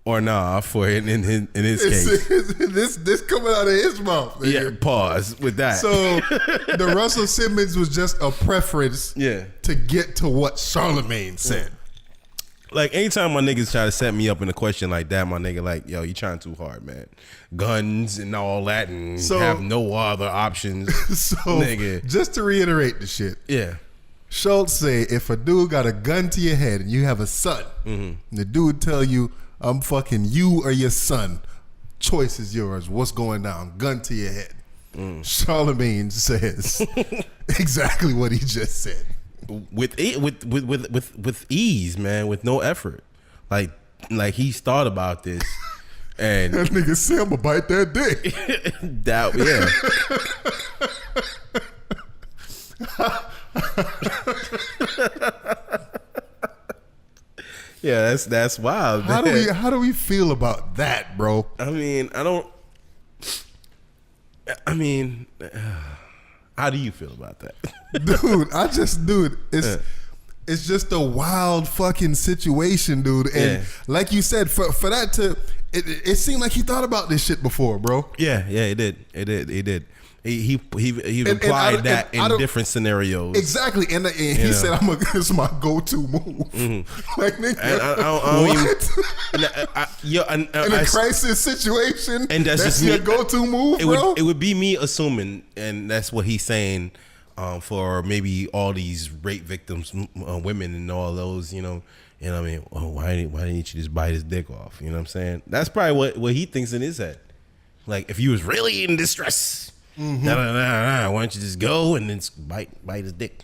Or nah, for in his case. this coming out of his mouth. Yeah. nigga. Pause with that. So the Russell Simmons was just a preference yeah. to get to what Charlemagne said. Like anytime my niggas try to set me up in a question like that, my nigga, like, yo, you trying too hard, man. Guns and all that, and So- have no other options. So Nigga. just to reiterate the shit, Yeah. Schultz say if a dude got a gun to your head and you have a son, and the dude tell you, "I'm fucking you or your son," choice is yours. What's going down? Gun to your head. Charlemagne says exactly what he just said. With ease, man, with no effort. Like he's thought about this. And That nigga said, "I'ma bite that dick." that, yeah. Yeah, that's wild. How man. do we feel about that, bro? I mean, how do you feel about that? Dude, it's just a wild fucking situation, dude. And Yeah. like you said, for that to it seemed like he thought about this shit before, bro. Yeah, he did. He and implied that I in don't- different scenarios. Exactly, and he know. said, "It's my go-to move." Like, nigga, And I don't even- what? In a crisis situation, And that's just me. your go-to move, It bro. would be me assuming, and that's what he's saying, for maybe all these rape victims, women, and all those, you know what I mean? Oh, why didn't you just bite his dick off? You know what I'm saying? That's probably what he thinks in his head. Like if you was really in distress, why don't you just go and then bite his dick?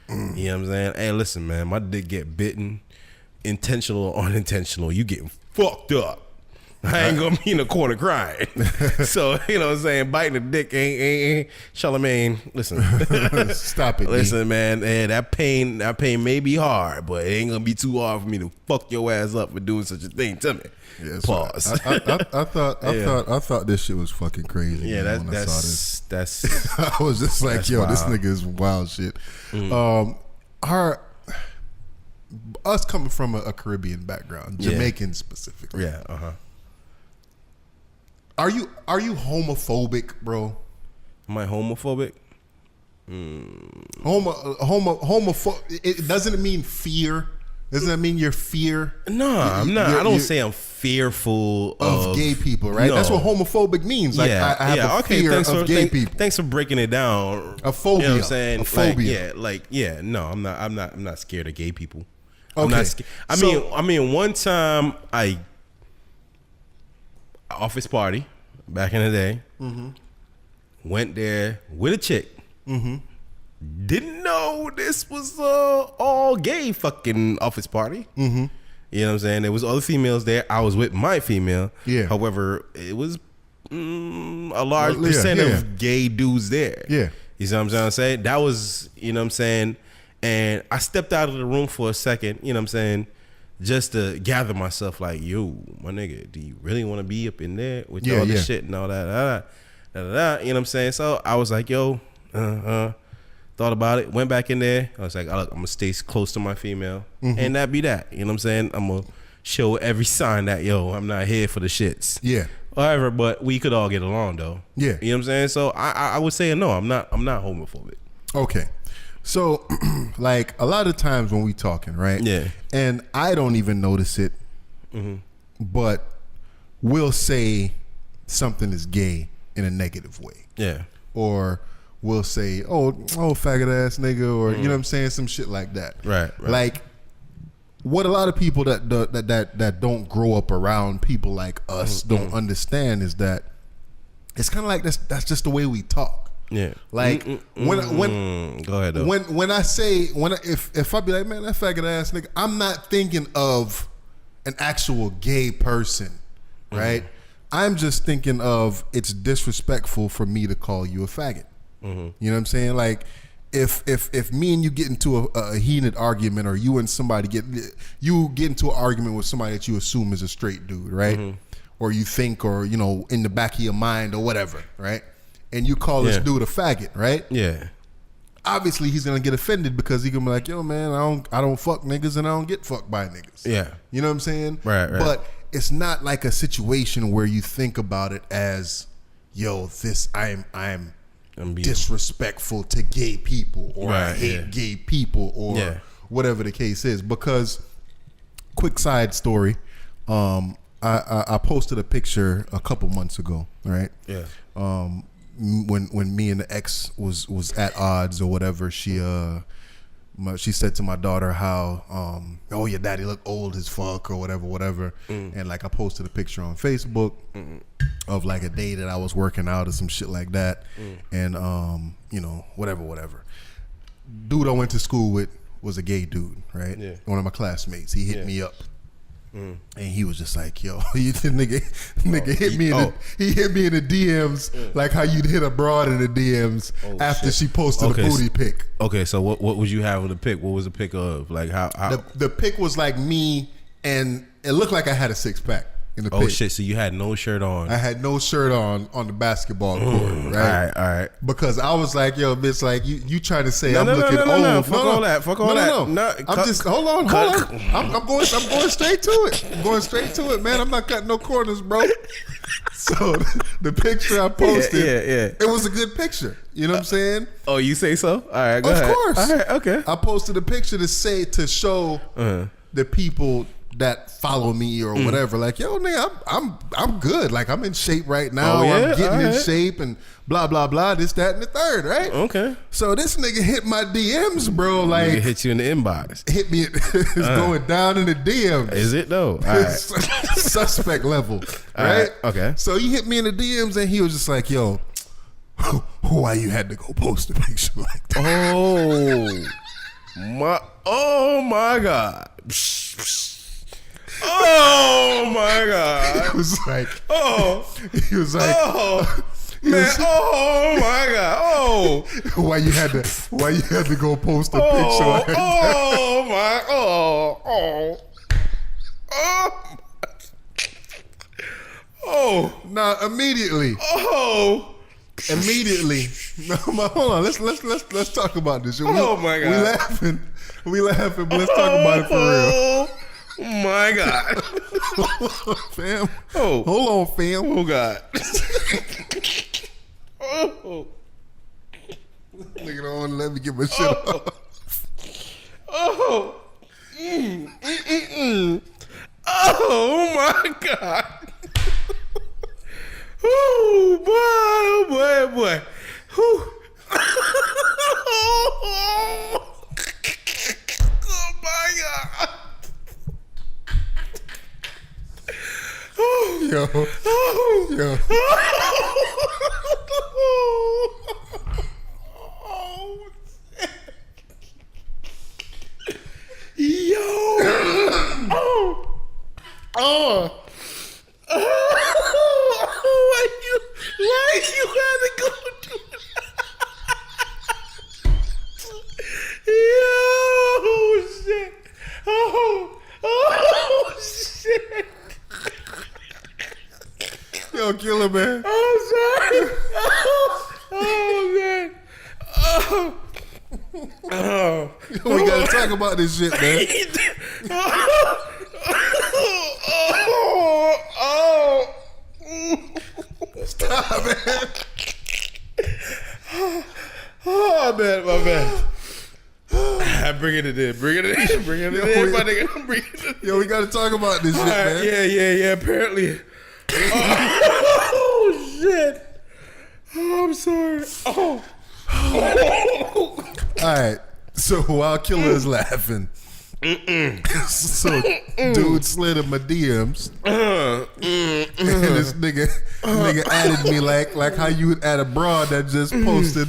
You know what I'm saying? Hey, listen, man, my dick get bitten, intentional or unintentional. You getting fucked up. I ain't gonna be in the corner crying. So, you know what I'm saying? Biting the dick ain't Charlamagne, listen. Stop it. Listen, man, that pain may be hard, but it ain't gonna be too hard for me to fuck your ass up for doing such a thing to me. Yeah, Pause. I thought this shit was fucking crazy. Yeah, man, when I saw this. that's I was just like, That's yo, this wild. nigga is wild shit. Us coming from a Caribbean background, Yeah. Jamaican specifically. yeah, Are you homophobic, bro? Am I homophobic? Homophobic. It doesn't mean fear. Doesn't that mean you're fear? No, I'm not. I don't say I'm fearful of gay people, right? No. That's what homophobic means. Like I have a fear of gay people. Thanks for breaking it down. A phobia. You know what I'm saying? A phobia. No, I'm not scared of gay people. Okay. I'm not scared. I mean, one time office party back in the day, went there with a chick. Didn't know this was all gay fucking office party. You know what I'm saying? There was other females there. I was with my female. Yeah. However, it was a large Well, yeah, percent yeah. of gay dudes there. Yeah. You see what I'm trying to say? That was, you know what I'm saying? And I stepped out of the room for a second, you know what I'm saying? Just to gather myself like, yo, my nigga, do you really want to be up in there with all this shit and all that? You know what I'm saying? So I was like, yo, thought about it, went back in there. I was like, I'm going to stay close to my female. And that be that. You know what I'm saying? I'm going to show every sign that, yo, I'm not here for the shits. Yeah. However, but we could all get along though. Yeah. You know what I'm saying? So I would say no, I'm not homophobic. Okay. So, like, a lot of times when we talking, right? Yeah. And I don't even notice it, but we'll say something is gay in a negative way. Yeah. Or we'll say, oh, faggot ass nigga, or, you know what I'm saying? Some shit like that. Right. Like, what a lot of people that don't grow up around people like us don't understand is that it's kind of like that's just the way we talk. Yeah. Like when go ahead though. when I say if I be like, man, that faggot ass nigga, I'm not thinking of an actual gay person, right? I'm just thinking of it's disrespectful for me to call you a faggot. You know what I'm saying? Like if me and you get into a heated argument, or you and somebody get into an argument with somebody that you assume is a straight dude, right? Or you think, or you know, in the back of your mind or whatever, right? And you call this dude a faggot, right? Yeah. Obviously he's gonna get offended because he gonna be like, yo man, I don't fuck niggas and I don't get fucked by niggas. Yeah. You know what I'm saying? Right. But it's not like a situation where you think about it as, yo, this I'm disrespectful to gay people, or I hate gay people, or whatever the case is. Because, quick side story, I posted a picture a couple months ago, right? Yeah. When me and the ex was at odds or whatever, she said to my daughter how oh, your daddy look old as fuck or whatever, and like I posted a picture on Facebook of like a day that I was working out or some shit like that, and you know, whatever. Dude I went to school with was a gay dude, right? Yeah. One of my classmates. He hit me up. And he was just like, yo, you nigga hit me he hit me in the DMs like how you'd hit a broad in the DMs after she posted a booty pic. Okay, so what would you have with the pic? What was the pic of? Like how The pic was like me, and it looked like I had a six pack in the pic. Oh shit, so you had no shirt on. I had no shirt on the basketball court, right? All right. Because I was like, yo, bitch, like you trying to say No, I'm no, looking no, old. no. Fuck all that. Fuck all that. No, I'm just hold on. I'm going straight to it. I'm going straight to it, man. I'm not cutting no corners, bro. So the picture I posted, it was a good picture. You know what I'm saying? Oh, you say so? All right, go ahead. Of course. All right, okay. I posted a picture to show the people that follow me or whatever, like, yo, nigga, I'm good. Like, I'm in shape right now. Oh, yeah? I'm getting in Alright. shape and blah blah blah. This, that, and the third, right? Okay. So this nigga hit my DMs, bro. Nigga Like, hit you in the inbox. hit me. It's going down in the DMs. Is it though? All right. So suspect level, right? Okay. So he hit me in the DMs and he was just like, "Yo, why you had to go post a picture like that?" Oh my God. Oh my God. He was like, Oh. he was like, Oh. Man, oh my God. Oh. why you had to go post a picture Oh, like that? oh my, oh, Now immediately. No, but hold on. Let's talk about this. Oh, my God. We laughing, but let's talk about it for real. Oh my God. Fam. Oh. Hold on, fam. Oh God. Oh. Nigga don't want to let me get my shit off. Oh. Oh my God. Oh boy. Whew. Oh my God. Yo. Why you gotta go do that? Yo, shit. Oh, shit. Yo, killer, man. I'm sorry. Oh, man. Oh. We gotta talk about this shit, man. Stop, man. Oh, man, my bad. Bring it in, my nigga. Bring it in. Yo, we gotta talk about this shit, All right, man. yeah, apparently. Oh, shit. Oh, I'm sorry. Oh. All right. So while killer is laughing, so dude slid in my DMs, and this nigga added me like how you would add a broad that just posted.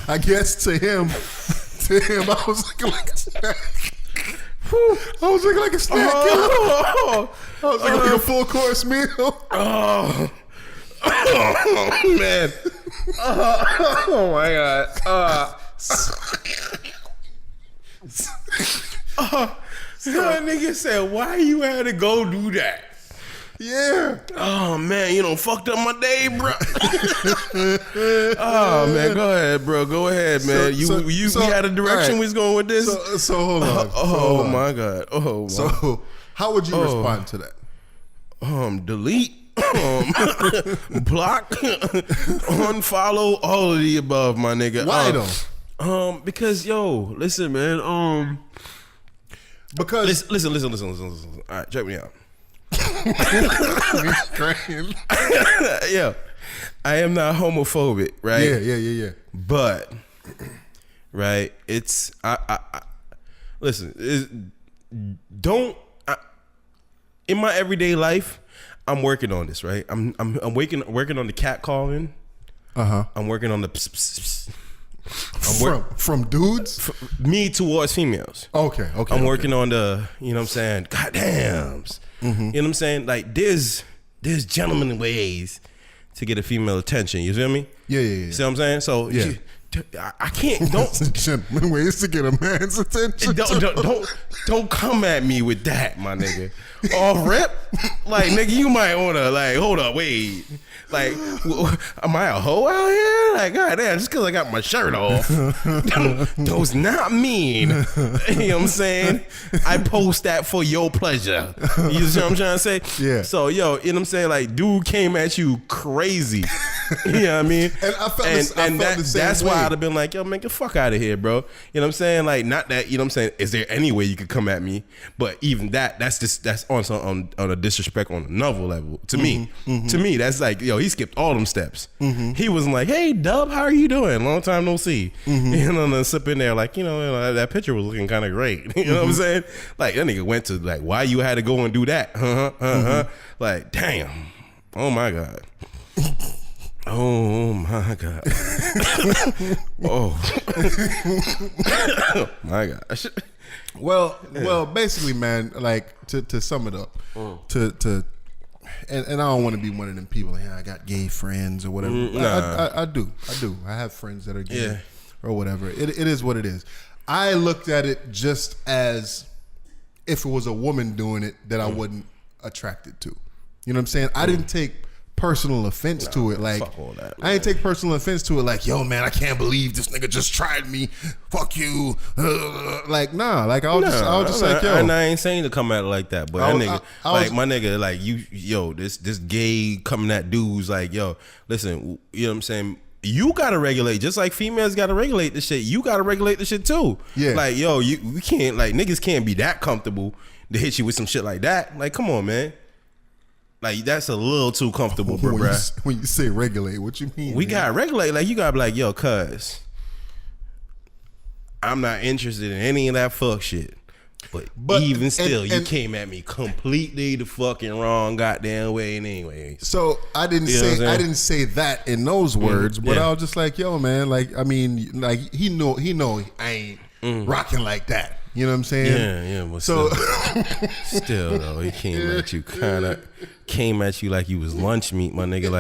I guess to him, I was looking like a snack. I was looking like a snack killer. I was looking like a full course meal. Oh, man. Oh my God. That nigga said, why you had to go do that? Yeah. Oh man, you done fucked up my day, bro. Oh man, go ahead, bro. Go ahead, man. So, we had a direction right. we was going with this. So hold on. Oh my God. Oh my. So how would you respond to that? Delete, block, unfollow, all of the above, my nigga. Why though? Because listen, man. Because Listen. All right, check me out. Yeah, I am not homophobic, right? Yeah. But right, it's I listen. In my everyday life, I'm working on this, right? I'm working on the cat calling. I'm working on the from dudes? Me towards females. Okay. I'm working on the, you know what I'm saying, goddams. You know what I'm saying? Like there's gentleman ways to get a female attention. You feel me? Yeah. See what I'm saying? So Yeah. I can't Gentlemen ways to get a man's attention. don't come at me with that, my nigga. Off rip, like nigga, you might wanna like hold up, wait, like am I a hoe out here? Like goddamn, just because I got my shirt off, does not mean. You know what I'm saying? I post that for your pleasure. You see what I'm trying to say? Yeah. So you know what I'm saying? Like dude came at you crazy. You know what I mean? And I felt the same that's way. why I'd have been like, yo, man, get the fuck out of here, bro. You know what I'm saying? Like, not that, you know what I'm saying? Is there any way you could come at me? But even that's on a disrespect on another level. To me, that's like, yo, he skipped all them steps. He wasn't like, hey, Dub, how are you doing? Long time no see. You know, and then sip in there like, you know, that picture was looking kind of great. You know what I'm saying? Like, that nigga went to like, why you had to go and do that? Like, damn. Oh my God. Oh my God. Oh my gosh. Well, basically, man, like to sum it up, and I don't want to be one of them people. Like, I got gay friends or whatever. I do. I have friends that are gay or whatever. It is what it is. I looked at it just as if it was a woman doing it that I wasn't attracted to. You know what I'm saying? I didn't take personal offense to it. Like, fuck all that, I didn't take personal offense to it. Like, yo, man, I can't believe this nigga just tried me. Fuck you. Like, nah. Like, I was just like, yo. And I ain't saying to come at it like that, but I that was- nigga, I like was- my nigga, like yo, this gay coming at dudes, like, yo, listen, you know what I'm saying? You gotta regulate, just like females gotta regulate the shit. You gotta regulate the shit too. Yeah. Like, yo, we can't, like, niggas can't be that comfortable to hit you with some shit like that. Like, come on, man. Like, that's a little too comfortable, bro. When you say regulate, what you mean? We man? gotta regulate. Like, you gotta be like, yo, cuz I'm not interested in any of that fuck shit. But even still, you came at me completely the fucking wrong goddamn way anyway. So I didn't You know what I'm saying? I didn't say that in those words, but yeah. I was just like, yo, man, like, I mean, like, he know I ain't rocking like that. You know what I'm saying? Yeah, but So still though, he came at you like you was lunch meat, my nigga.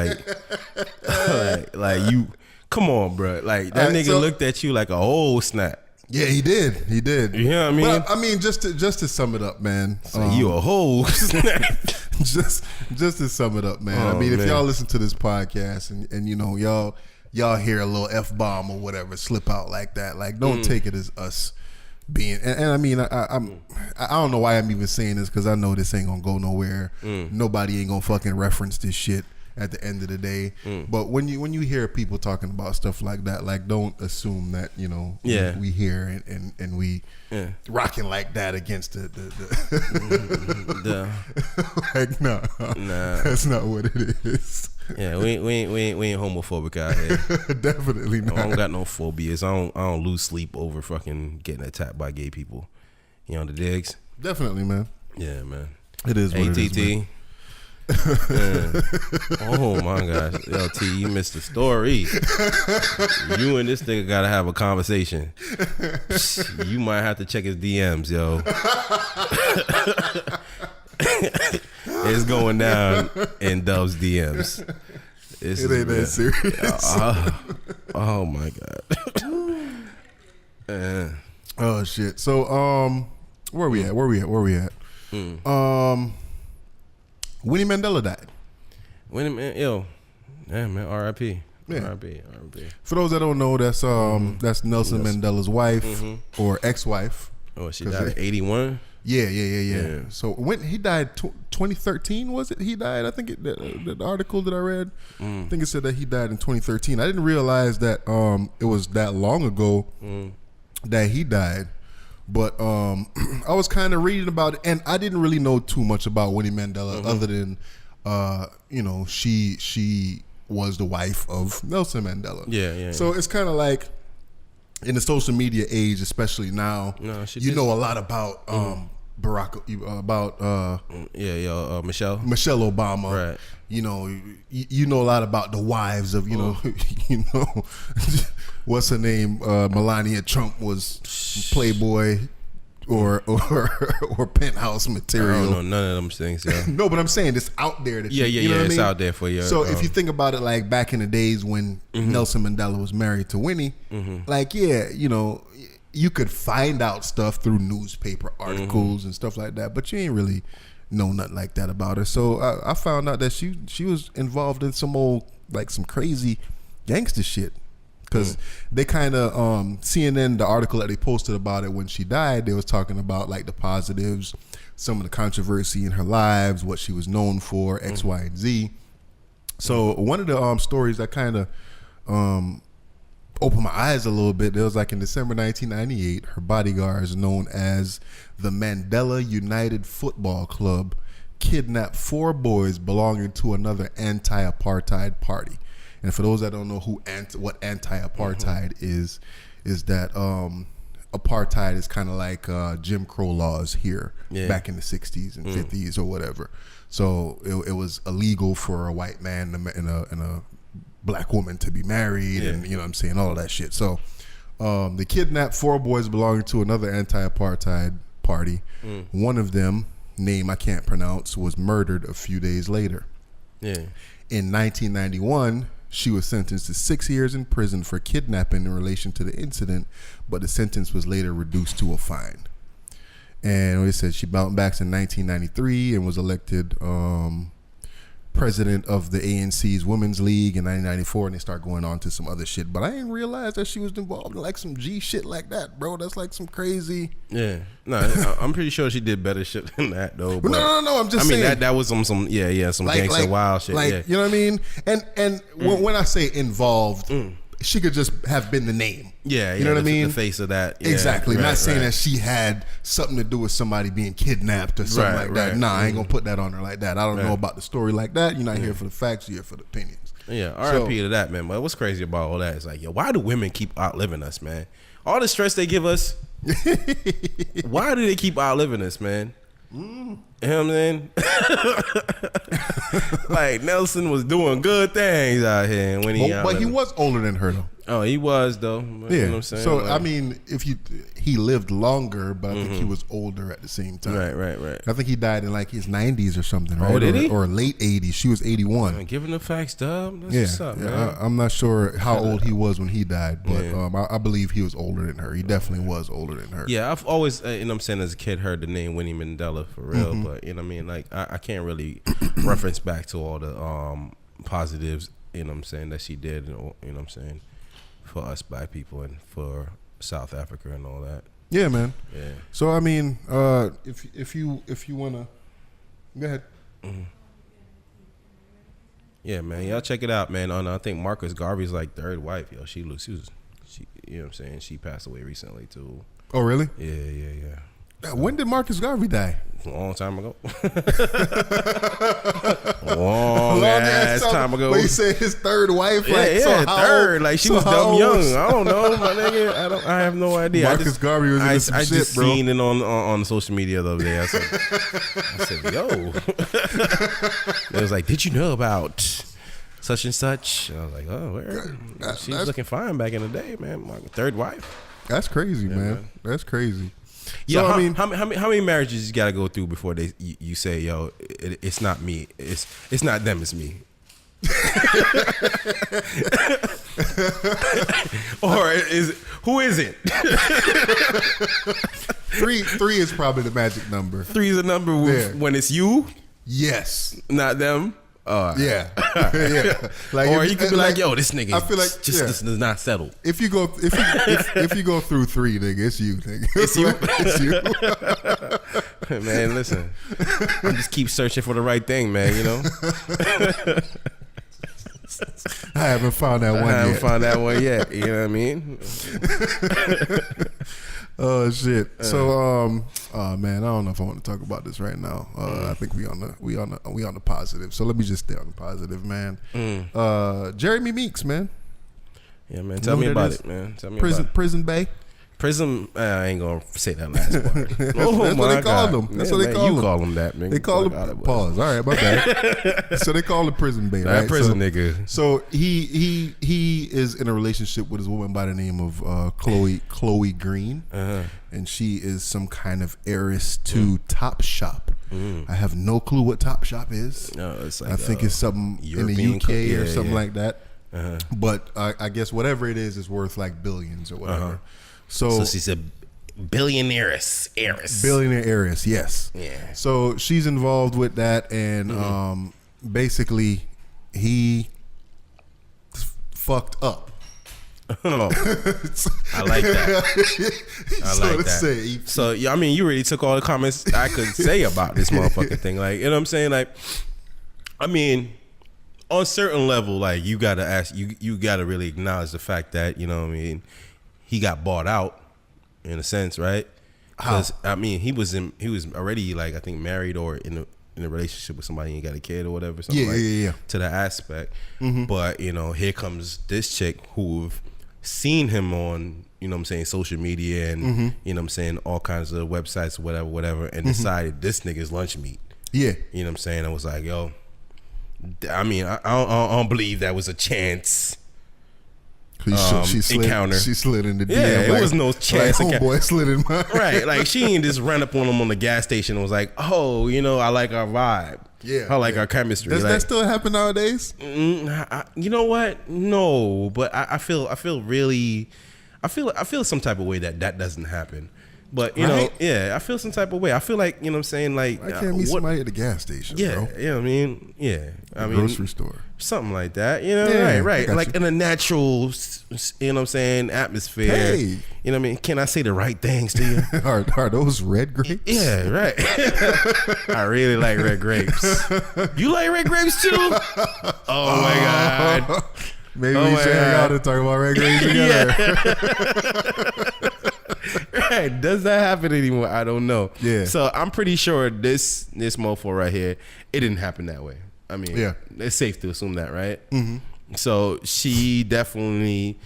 Like you, come on, bro. Like, that Alright, nigga so- looked at you like a whole snap. yeah, he did. You know what I mean? But, I mean, just to sum it up, man. You a whole snap. just to sum it up, man. Oh, I mean, if man. y'all listen to this podcast and you know y'all hear a little F-bomb or whatever slip out like that, like, don't take it as us being. And I mean, I don't know why I'm even saying this, because I know this ain't gonna go nowhere. Nobody ain't gonna fucking reference this shit at the end of the day. But when you hear people talking about stuff like that, like, don't assume that, you know, Yeah. we hear and we rocking like that against the like, no, Nah. that's not what it is. Yeah, we ain't homophobic out here. Definitely I not. don't got no phobias. I don't lose sleep over fucking getting attacked by gay people. You know the digs? Definitely, man. Yeah, man. It is what it is, man. ATT. Yeah. Oh my gosh, yo, T, you missed the story. You and this nigga gotta have a conversation. You might have to check his DMs, yo. It's going down in Dub's DMs. It ain't that serious. Oh my god. Oh shit. So where we at? Winnie Mandela died. Wait a minute, yo. Yeah, man, R.I.P. Yeah. R.I.P. For those that don't know, that's Nelson Mandela's wife or ex-wife. Oh, she 'Cause died at 81? Yeah. So when he died, 2013 was it? He died. I think the article that I read, I think it said that he died in 2013. I didn't realize that it was that long ago that he died. But I was kind of reading about it, and I didn't really know too much about Winnie Mandela other than you know, she was the wife of Nelson Mandela. Yeah. So it's kind of like, in the social media age, especially now, you know a lot about Michelle. Michelle Obama. Right. You know, you know a lot about the wives of, you know, you know, what's her name? Melania Trump was Playboy or penthouse I material. don't know none of them things, yeah. No, but I'm saying it's out there. That Yeah, you know what I it's mean? out there for you. So if you think about it, like back in the days when Nelson Mandela was married to Winnie, like, yeah, you know, you could find out stuff through newspaper articles and stuff like that, but you ain't really know nothing like that about her. So I found out that she was involved in some crazy gangster shit. Because they kind of CNN, the article that they posted about it when she died, they was talking about like the positives, some of the controversy in her lives, what she was known for, X, Y, and Z. So one of the stories that kind of opened my eyes a little bit. It was like in December 1998, her bodyguards, known as the Mandela United Football Club, kidnapped 4 boys belonging to another anti-apartheid party. And for those that don't know what anti-apartheid is that apartheid is kind of like Jim Crow laws here back in the 60s and 50s or whatever. So it was illegal for a white man and a black woman to be married, and you know what I'm saying, all of that shit. So they kidnapped 4 boys belonging to another anti-apartheid party. One of them, name I can't pronounce, was murdered a few days later. In 1991, she was sentenced to 6 years in prison for kidnapping in relation to the incident, but the sentence was later reduced to a fine. And they said she bounced back in 1993 and was elected president of the ANC's Women's League in 1994, and they start going on to some other shit. But I didn't realize that she was involved in like some G shit like that, bro. That's like some crazy. Yeah, no, I'm pretty sure she did better shit than that though. But No. I'm just saying. I mean, that was some some gangster wild shit. Like, yeah. you know what I mean? And when I say involved, she could just have been the name. Yeah, you know what I mean? The face of that. Yeah, exactly. right, Not saying that she had something to do with somebody being kidnapped or something like that. Right. Nah, I ain't gonna put that on her like that. I don't know about the story like that. You're not here for the facts. You're here for the opinions. Yeah, R.I.P. to that, man. But what's crazy about all that is like, yo, why do women keep outliving us, man? All the stress they give us, why do they keep outliving us, man? You know what I'm saying? Like Nelson was doing good things out here when he. But he was older than her though. Oh, he was though. You Yeah. know what I'm saying? So like, I mean, he lived longer, but I think he was older at the same time. Right. I think he died in like his 90s or something, right? Oh, did he? Or late 80s. She was 81. Giving the facts, dub. That's what's up, man. I'm not sure how old he was when he died, but I believe he was older than her. He definitely was older than her. Yeah, I've always, you know what I'm saying, as a kid, heard the name Winnie Mandela for real, but you know what I mean, like I can't really reference back to all the positives, you know what I'm saying, that she did, you know what I'm saying, for us black people and for South Africa and all that. Yeah, man. Yeah. So I mean, if you wanna, go ahead. Yeah, man. Y'all check it out, man. On I think Marcus Garvey's like 3rd wife. Yo, she you know what I'm saying, she passed away recently too. Oh, really? Yeah. When did Marcus Garvey die? A long time ago. long ass time ago. But you said his 3rd wife. Like, Yeah, so how 3rd. old- Like she so was how dumb old young. was- I don't know, my nigga. I have no idea. Marcus Garvey was into some I shit, just bro. seen it on social media the other day. I said, yo. It was like, did you know about such and such? And I was like, oh, where? She was looking fine back in the day, man. My 3rd wife. That's crazy, man. That's crazy. Yeah, So, how, I mean, how many marriages you got to go through before you say, yo, it's not me, it's not them, it's me. Or who is it? three is probably the magic number. 3 is a number when it's you, Yes. not them. Yeah. Yeah. Like, Or if- you could be like, yo, this nigga I feel like, just yeah. this is not settled. If you go if you go through 3, nigga, it's you, nigga. It's you. It's you. Man, listen, I just keep searching for the right thing, man, you know? I haven't found that one I haven't yet. found that one yet, you know what I mean? Oh shit. So oh man, I don't know if I want to talk about this right now. I think we on the positive. So let me just stay on the positive, man. Jeremy Meeks, man. Yeah, man, tell me about it, man. Tell me about it. Prison Bay. Prism, I ain't gonna say that last part. That's what they call them. That's what they call You them. call them that, man. They call him pause. All right, my bad. So they call him Prison Bay, right? Prison so, nigga. So he is in a relationship with his woman by the name of Chloe Green, and she is some kind of heiress to Top Shop. I have no clue what Top Shop is. No, it's like I think it's something in the European UK or something like that. But I guess whatever it is worth like billions or whatever. So she's a billionaire heiress. Billionaire heiress, yes. Yeah. So she's involved with that, and basically he fucked up. Oh, I like that. I like that. So yeah, I mean, you really took all the comments I could say about this motherfucking thing. Like, you know what I'm saying? Like, I mean, on a certain level, like you gotta ask, you gotta really acknowledge the fact that, you know what I mean, he got bought out in a sense, right? Because I mean, he was already like, I think, married or in a relationship with somebody and got a kid or whatever. Something to that aspect. But you know, here comes this chick who've seen him on, you know what I'm saying, social media and you know what I'm saying, all kinds of websites, whatever, and decided this nigga's lunch meat. Yeah. You know what I'm saying? I was like, yo, I mean, I don't believe that was a chance. She slid, encounter. She slid in the DM. Yeah, it was no chance. Like, homeboy slid in my Right, like she ain't just ran up on him on the gas station and was like, oh, you know, I like our vibe. Yeah, I like our chemistry. Does like, that still happen nowadays? You know what? No, but I feel some type of way that doesn't happen. But you know, yeah, I feel some type of way. I feel like, you know what I'm saying, like I can't meet somebody at the gas station, yeah, bro. yeah, I mean, yeah, I mean, grocery store, something like that. You know, Yeah, right, I got like you. in a natural, you know what I'm saying, atmosphere. Hey. You know what I mean? Can I say the right things to you? Are those red grapes? Yeah, right. I really like red grapes. You like red grapes too? Oh my god. Maybe Oh we my should hang God. out and talk about red grapes together. Right. Does that happen anymore? I don't know. Yeah. So I'm pretty sure this mofo right here, it didn't happen that way. I mean, Yeah. it's safe to assume that, right? So she definitely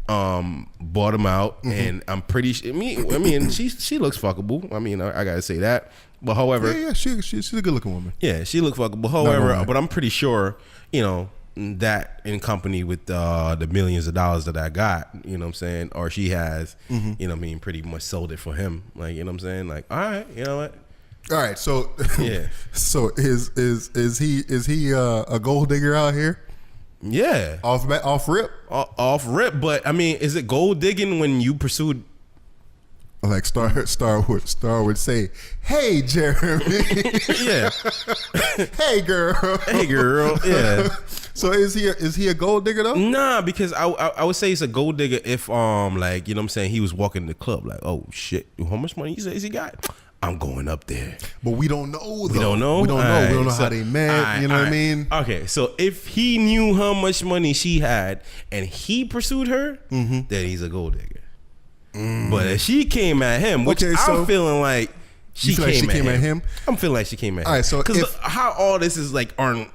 bought him out, and I'm pretty. I mean, she looks fuckable. I mean, I gotta say that. But however, Yeah, she's a good looking woman. yeah, she looked fuckable. gonna However, lie. but I'm pretty sure, you know, that in company with the millions of dollars that I got, you know what I'm saying, or she has, you know what I mean, pretty much sold it for him. Like, you know what I'm saying? Like, all right, you know what? All right, so Yeah. so is he a gold digger out here? Yeah. Off rip? Off rip, but I mean, is it gold digging when you pursued? Like Star would say, "Hey, Jeremy." Yeah. Hey, girl. Hey, girl. Yeah. So is he a gold digger though? Nah, because I would say it's a gold digger if like, you know what I'm saying, he was walking the club like, oh shit, how much money he says he got? I'm going up there. But we don't know though. We don't know. We don't know. Alright, We don't know so- how they met. alright, You know what I alright. mean? Okay, so if he knew how much money she had and he pursued her, then he's a gold digger. But if she came at him, which Okay, so- I'm feeling like she feel like she came at him? I'm feeling like she came at him. Alright, so because if- how all this is like on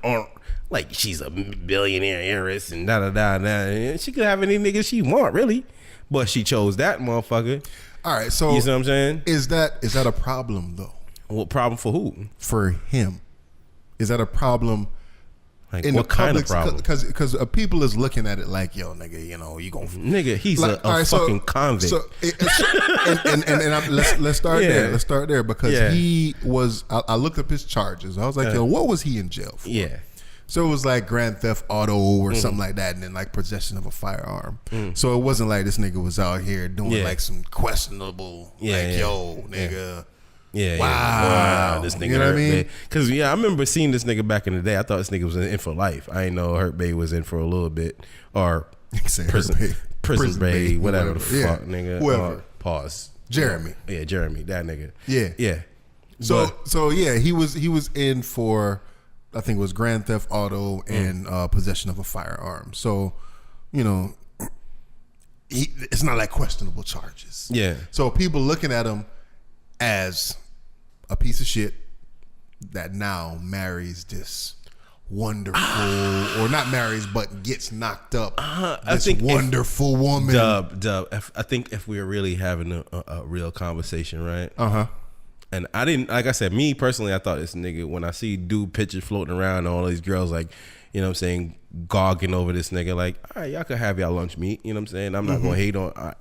like she's a billionaire heiress and da. She could have any nigga she want, really, but she chose that motherfucker. All right. So You see what I'm saying? is that a problem though What problem for who? for him? Is that a problem? Like In what the kind of public, problem? because people is looking at it like, yo, nigga, you know, you gonna Nigga, he's like, a all right, fucking convict. So, let's start Yeah. there. Let's start there because Yeah. he was. I looked up his charges. I was like, yo, what was he in jail for? Yeah. So it was like grand theft auto or something like that, and then like possession of a firearm. So it wasn't like this nigga was out here doing Yeah. like some questionable, Yeah, like, yeah. yo, nigga. Yeah. Wow. This nigga You know what I Hurt mean? Bay. Cause I remember seeing this nigga back in the day. I thought this nigga was in for life. I didn't know Hurt Bay was in for a little bit or Say Hurt prison, Bay. prison Bay, whatever the Yeah. fuck, nigga. Whoever. Pause. Jeremy. Yeah, Jeremy, that nigga. Yeah. Yeah. So But- so yeah, he was in for, I think it was grand theft auto and possession of a firearm. So, you know, it's not like questionable charges. Yeah. So people looking at him as a piece of shit that now marries this wonderful, or not marries, but gets knocked up. I This think if- wonderful woman. Dub. I think if we're really having a real conversation, right? And I didn't, like I said, me personally, I thought this nigga, when I see dude pictures floating around and all these girls, like, you know what I'm saying, gogging over this nigga, like, all right, y'all could have y'all lunch meat, you know what I'm saying? I'm not going to hate on,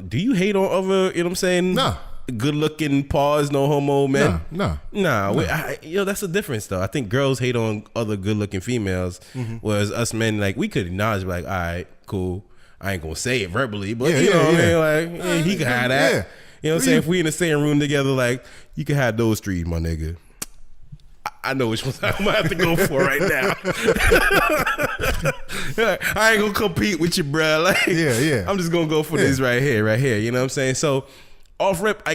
do you hate on other, you know what I'm saying? Nah. Good looking, pause, no homo, man. No. That's the difference though. I think girls hate on other good looking females, whereas us men, like, we could acknowledge, like, all right, cool. I ain't gonna say it verbally, but Yeah, you know yeah, what I yeah. mean? Like, yeah, he could have that. Yeah. You know what I'm saying? If we in the same room together, like, you can have those three, my nigga. I know which ones I'm gonna have to go for right now. I ain't gonna compete with you, bruh. Like, Yeah. I'm just gonna go for this right here. You know what I'm saying? So, off rip, I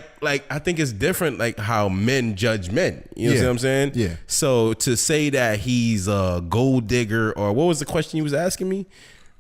think it's different, like how men judge men. You know Yeah. what I'm saying? Yeah. So to say that he's a gold digger, or what was the question you was asking me?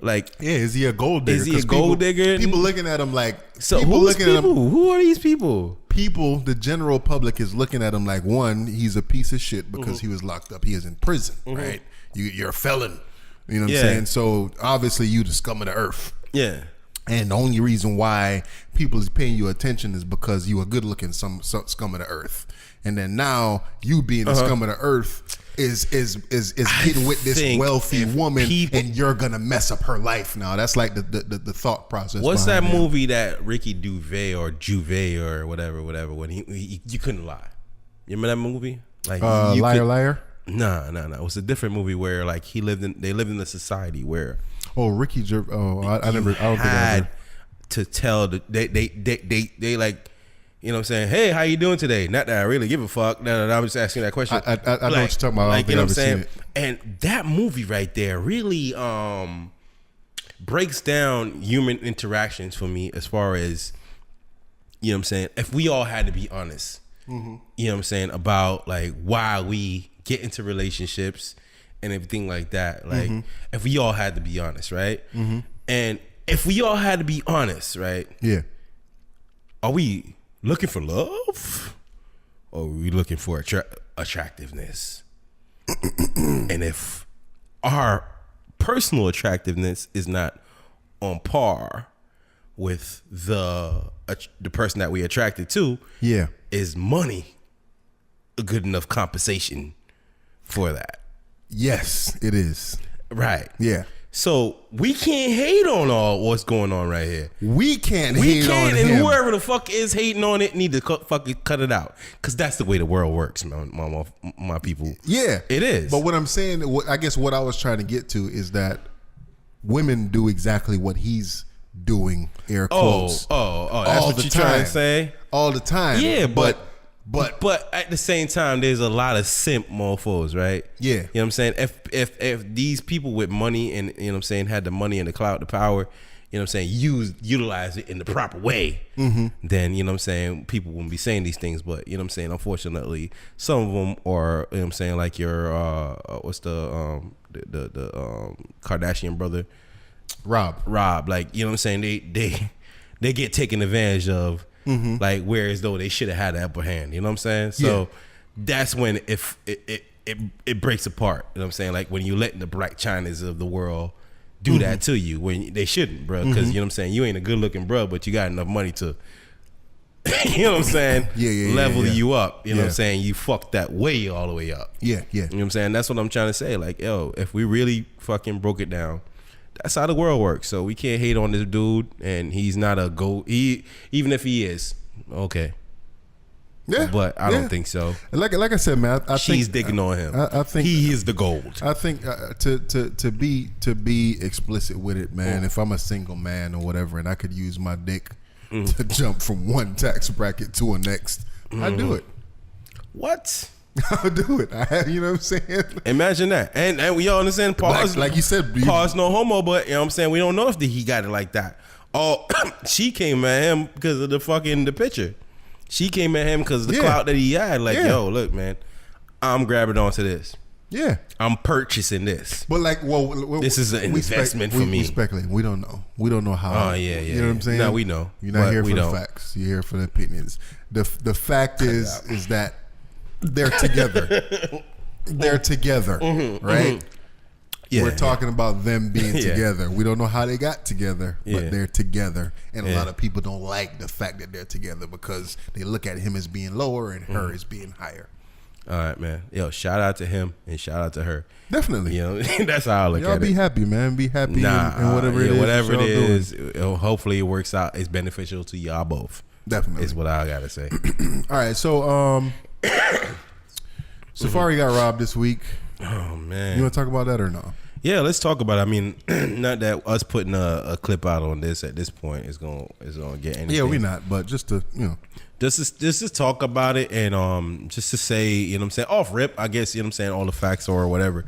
Like, Yeah, is he a gold digger? Is he a 'Cause gold digger? People looking at him like so people who's looking at him. people? Who are these people? People, the general public is looking at him like, one, he's a piece of shit because he was locked up. He is in prison, right? You're a felon. You know what Yeah. I'm saying? So obviously you the scum of the earth. Yeah. And the only reason why people is paying you attention is because you a good looking some scum of the earth. And then now you being the scum of the earth is getting with this think wealthy if woman, people- and you're gonna mess up her life now. That's like the thought process. What's that behind it. movie that Ricky Duvet or Juve or whatever, when he you couldn't lie? You remember that movie? Like you Liar, could- liar. No. It was a different movie where like they lived in a society where Oh, Ricky Gervais. Oh, I don't think I had ever. to tell they like, you know what I'm saying, hey, how you doing today? Not that I really give a fuck. No, I'm just asking that question. I know what you're talking about. I don't think you know I've what I'm ever saying? seen And that movie right there really breaks down human interactions for me, as far as, you know what I'm saying, if we all had to be honest, you know what I'm saying, about like why we get into relationships and everything like that. Like if we all had to be honest, right? And if we all had to be honest, right? Yeah. Are we looking for love, or are we looking for attractiveness? And if our personal attractiveness is not on par with the person that we attracted to, Yeah. is money a good enough compensation for that? Yes, it is. Right. Yeah. So we can't hate on all what's going on right here. We can't We hate can't, on and him. whoever the fuck is hating on it need to fucking cut it out, because that's the way the world works, man. My people. Yeah, It is. But what I'm saying, I guess what I was trying to get to is that women do exactly what he's doing. Air quotes. That's all what the you're trying time. to say. All the time. Yeah, but but at the same time, there's a lot of simp mofos, right? Yeah. You know what I'm saying? If these people with money and, you know what I'm saying, had the money and the clout, the power, you know what I'm saying, utilize it in the proper way, then, you know what I'm saying, people wouldn't be saying these things. But, you know what I'm saying, unfortunately, some of them are, you know what I'm saying, like your what's the Kardashian brother, Rob. like, you know what I'm saying, they get taken advantage of, like, whereas though they should have had the upper hand. You know what I'm saying? So that's when if it breaks apart. You know what I'm saying? Like when you letting the Black Chinas of the world do that to you, when they shouldn't, bro. Because you know what I'm saying, you ain't a good looking bro, but you got enough money to you know what I'm saying? Level you up. You know what I'm saying? You fucked that way all the way up. Yeah. You know what I'm saying? That's what I'm trying to say. Like, yo, if we really fucking broke it down, that's how the world works. So we can't hate on this dude, and he's not a gold. Even if he is, okay. Yeah. But I don't think so. Like I said, man, I She's think, digging on him. I think he is the gold. I think to be explicit with it, man. If I'm a single man or whatever, and I could use my dick to jump from one tax bracket to a next, I'd do it. What? I'll do it. You know what I'm saying? Imagine that. And we all understand, pause. Like you said, pause no homo, but you know what I'm saying, we don't know if he got it like that. Oh, she came at him because of the picture. She came at him because of the clout that he had. Like, yo, look, man, I'm grabbing onto this. Yeah. I'm purchasing this. But like, well, this is an investment for me. We speculate. We don't know. We don't know how. Oh yeah. You know what I'm saying? No, we know. You're not here for the don't. facts. You're here for the opinions. The fact is that they're together. They're together, right? Yeah, We're talking about them being Yeah. together. We don't know how they got together, but Yeah. they're together. And a Yeah. lot of people don't like the fact that they're together because they look at him as being lower and her as being higher. All right, man. Yo, shout out to him and shout out to her. Definitely. You know, that's how I look Y'all at be it. happy, man. Be happy Nah, and whatever it is. whatever that it y'all doing. is, hopefully it works out. It's beneficial to y'all both. Definitely. Is what I gotta say. All right, so Safari got robbed this week. Oh man. You want to talk about that or no? Yeah, let's talk about it. I mean, not that us putting a clip out on this at this point is gonna get anything. Yeah, we not, but just to Just to talk about it and just to say, you know what I'm saying, off rip, I guess, you know what I'm saying, all the facts or whatever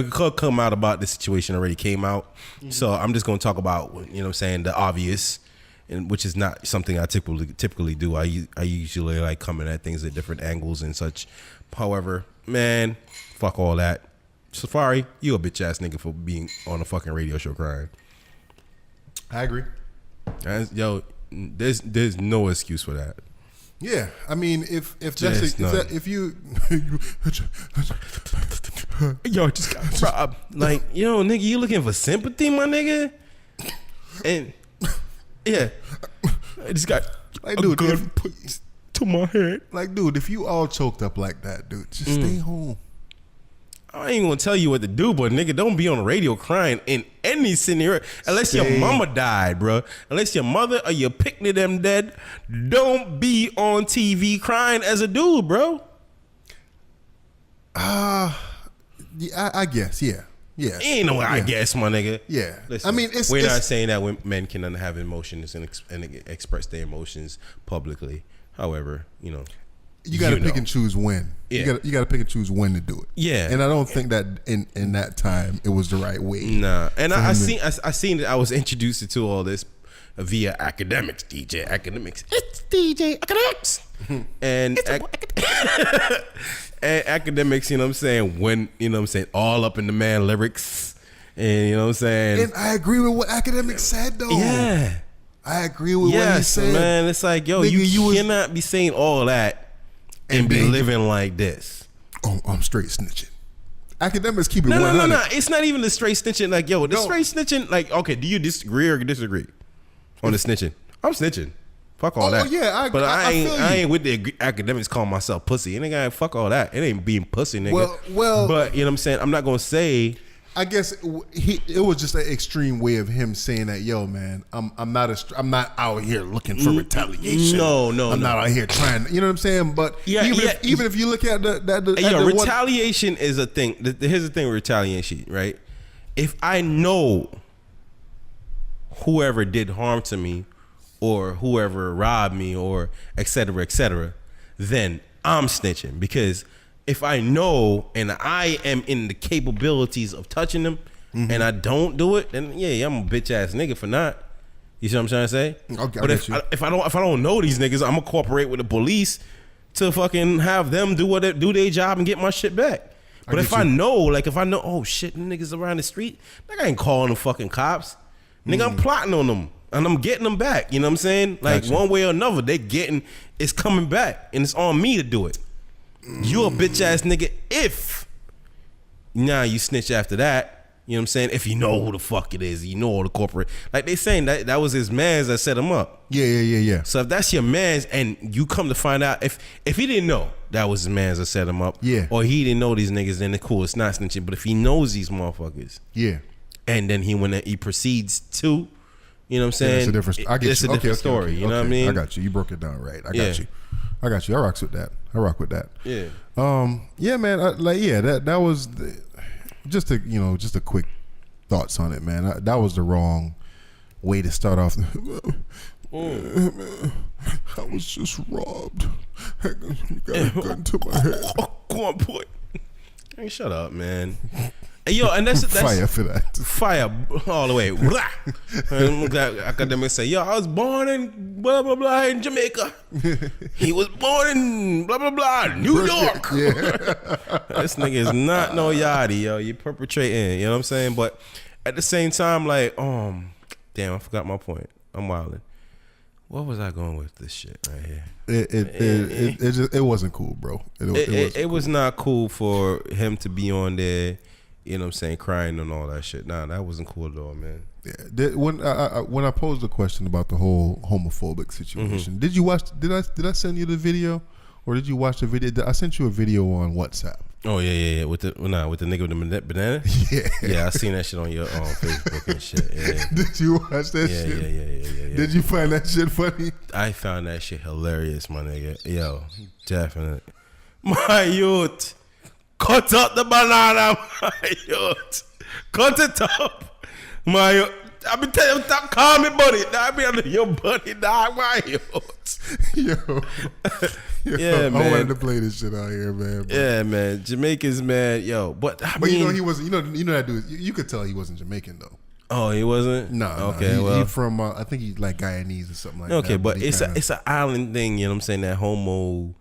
could come out about the situation already came out. So I'm just gonna talk about, you know what I'm saying, the obvious and which is not something I typically do. I usually like coming at things at different angles and such. However, man, fuck all that. Safari, you a bitch ass nigga for being on a fucking radio show crying. I agree. Yo, there's no excuse for that. Yeah, I mean, if you yo just got robbed, like yo nigga, you looking for sympathy, my nigga, and yeah, I just got like, dude, gun put to my head. Like, dude, if you all choked up like that, dude, just stay home. I ain't gonna tell you what to do, but nigga, don't be on the radio crying in any scenario unless your mama died, bro. Unless your mother or your picnic them dead, don't be on TV crying as a dude, bro. Yeah, I guess, yeah. Ain't no I guess, my nigga. Yeah. Listen, I mean, we're not saying that men can have emotions and express their emotions publicly. However, you know, you got to pick and choose when. Yeah. You got to pick and choose when to do it. Yeah. And I don't think that in that time it was the right way. Nah. And I seen that I was introduced to all this via Academics, DJ Academics. It's DJ Academics. And and Academics, you know what I'm saying, when, you know what I'm saying, all up in the man lyrics. And you know what I'm saying? And I agree with what Academics said though. Yeah. I agree with what he said. Man, it's like, yo, nigga, you cannot be saying all that and be living like this. Oh, I'm straight snitching. Academics keep it 100. No. It's not even the straight snitching. Like, yo, the straight snitching, like, okay, do you disagree or disagree on the snitching? I'm snitching. Fuck all that. Yeah, I ain't with the Academics calling myself pussy. And nigga, fuck all that. It ain't being pussy, nigga. Well, but you know what I'm saying? I'm not gonna say. I guess it was just an extreme way of him saying that, yo, man, I'm not out here looking for retaliation. No. I'm not out here trying. You know what I'm saying? But even if you look at retaliation is a thing. Here's the thing with retaliation, right? If I know whoever did harm to me, or whoever robbed me, or et cetera, then I'm snitching. Because if I know and I am in the capabilities of touching them, and I don't do it, then yeah, I'm a bitch ass nigga for not. You see what I'm trying to say? Okay, but if I don't know these niggas, I'm gonna cooperate with the police to fucking have them do their job and get my shit back. But if I know, oh shit, niggas around the street, like I ain't calling them fucking cops. Nigga, I'm plotting on them and I'm getting them back. You know what I'm saying? Like one way or another, it's coming back, and it's on me to do it. You a bitch ass nigga if you snitch after that. You know what I'm saying? If you know who the fuck it is, you know all the corporate, like they saying that was his mans that set him up. Yeah. So if that's your mans and you come to find out if he didn't know that was his mans that set him up, or he didn't know these niggas, then it's cool, it's not snitching. But if he knows these motherfuckers, and then he proceeds to, you know what I'm saying? It's a different story. You know what I mean? I got you. You broke it down right. I got you. I rock with that. Yeah. Yeah, man. That was just a quick thoughts on it, man. That was the wrong way to start off. I was just robbed. I got a gun to my head. Go on, boy. Hey, shut up, man. Hey, yo, and that's fire for that. Fire all the way. Academics say, yo, I was born in blah blah blah in Jamaica. He was born in blah blah blah New York. This nigga is not no yachty, yo. You perpetrating, you know what I'm saying? But at the same time, like, damn, I forgot my point. I'm wilding. What was I going with this shit right here? It wasn't cool, bro. It was not cool for him to be on there. You know what I'm saying, crying and all that shit. Nah, that wasn't cool at all, man. Yeah. When I posed the question about the whole homophobic situation, did you watch? Did I send you the video, or did you watch the video? I sent you a video on WhatsApp. Oh yeah. With the nigga with the banana. Yeah. I seen that shit on your Facebook and shit. Yeah. Did you watch that shit? Yeah. Did you find that shit funny? I found that shit hilarious, my nigga. Yo, definitely. My youth. Cut out the banana, my youth. Cut it up, my youth. I been telling you, stop calling me buddy. I be under your buddy, dog, my youth. Yo, yeah, man. I wanted to play this shit out here, man. Bro. Yeah, man. Jamaicans, man. Yo, but I mean, you know he wasn't. You know that dude. You could tell he wasn't Jamaican though. Oh, he wasn't. No, Okay, he well, from I think he's like Guyanese or something like that. okay, but he it's kinda- it's an island thing. You know what I'm saying? That no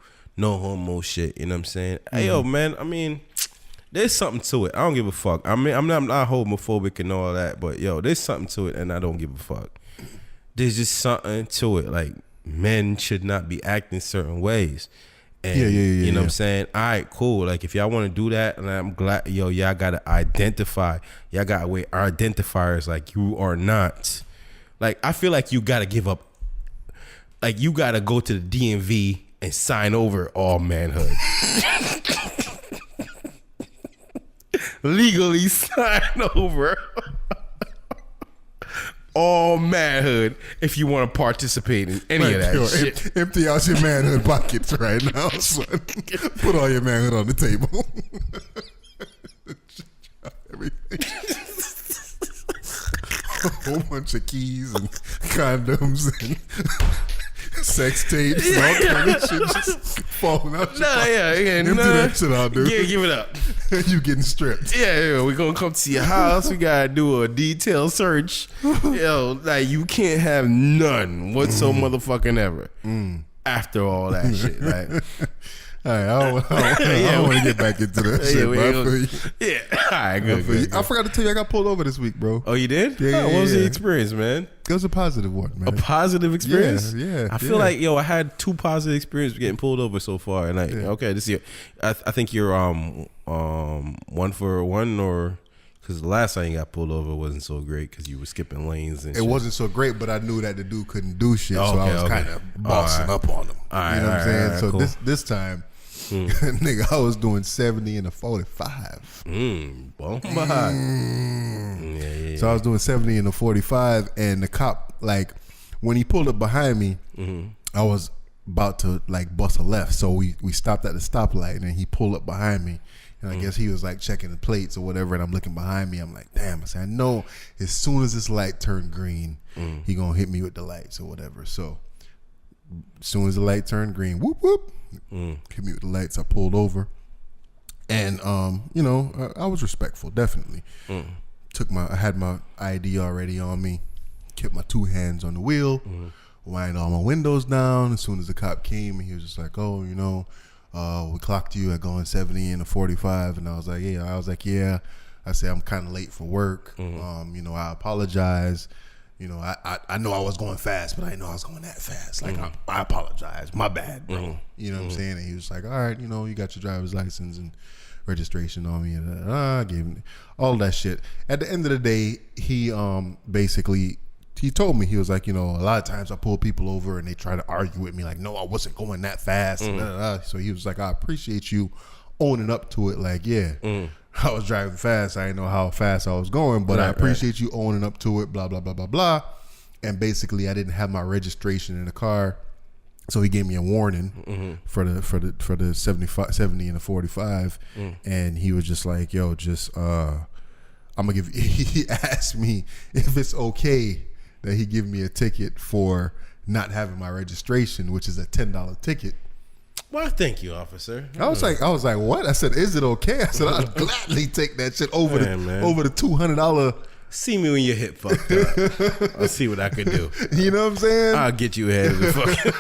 homo shit. You know what I'm saying? Hey, yo, man. I mean, there's something to it. I don't give a fuck. I mean, I'm not homophobic and all that, but yo, there's something to it, and I don't give a fuck. There's just something to it. Like, men should not be acting certain ways. And, Yeah, you know what yeah. I'm saying? All right, cool. Like, if y'all want to do that, and I'm glad, y'all got to identify. Y'all got to weigh identifiers like you are not. Like, I feel like you got to give up. Like, you got to go to the DMV and sign over all manhood. Legally sign over all manhood if you want to participate in any of that Yo, shit. empty out your manhood pockets right now, son. Put all your manhood on the table. Everything. A whole bunch of keys and condoms and sex tapes and all kind of shit just falling out your pocket. Empty that shit out, dude. Yeah, give it up. You getting stripped. Yeah, we're gonna come to your house. We gotta do a detailed search. Yo, like you can't have none whatsoever motherfucking ever. After all that shit, right? All right, I don't want to get back into that shit, we bro. I ain't feel you. gonna- yeah. All right, I good, feel you. good, I good. forgot to tell you, I got pulled over this week, bro. Oh, you did? Yeah, What was the yeah. experience, man? It was a positive one, man. A positive experience. Yeah, I feel yeah. like I had 2 positive experiences getting pulled over so far, and okay, this year, I think you're 1 for 1, or because the last time you got pulled over wasn't so great because you were skipping lanes and It shit. wasn't so great, but I knew that the dude couldn't do shit, so Okay, I was okay. kind of bossing All up on him. All right, you know what I'm all saying? right, So cool. this time, nigga, I was doing 70 and a 45. Bomba. Yeah. So I was doing 70 and a 45, and the cop, like, when he pulled up behind me, I was about to like bust a left, so we stopped at the stoplight, and then he pulled up behind me. And I guess he was like checking the plates or whatever, and I'm looking behind me. I'm like, damn. I said, I know as soon as this light turned green, he gonna hit me with the lights or whatever. So as soon as the light turned green, whoop whoop, hit me with the lights. I pulled over, and you know, I was respectful, definitely. I had my ID already on me, kept my 2 hands on the wheel, wind all my windows down. As soon as the cop came, he was just like, oh, you know, we clocked you at going 70 and a 45. And I was like, yeah. I said, I'm kind of late for work. You know, I apologize. You know, I know I was going fast, but I didn't know I was going that fast. Like, I apologize. My bad, bro. You know what I'm saying? And he was like, all right, you know, you got your driver's license and registration on me. And I gave him all that shit. At the end of the day, he basically... He told me, he was like, you know, a lot of times I pull people over and they try to argue with me like, no, I wasn't going that fast. And so he was like, I appreciate you owning up to it. Like, yeah, I was driving fast. I didn't know how fast I was going, but I appreciate you owning up to it, blah, blah, blah, blah, blah. And basically I didn't have my registration in the car. So he gave me a warning for the 70 and the 45. And he was just like, yo, I'm gonna give he asked me if it's okay that he give me a ticket for not having my registration, which is a $10 ticket. Well, thank you, officer. I was like, what? I said, is it okay? I said, I'd gladly take that shit over the $200. See me when your hip fucked up. I'll see what I can do. You know what I'm saying? I'll get you ahead of the fucking.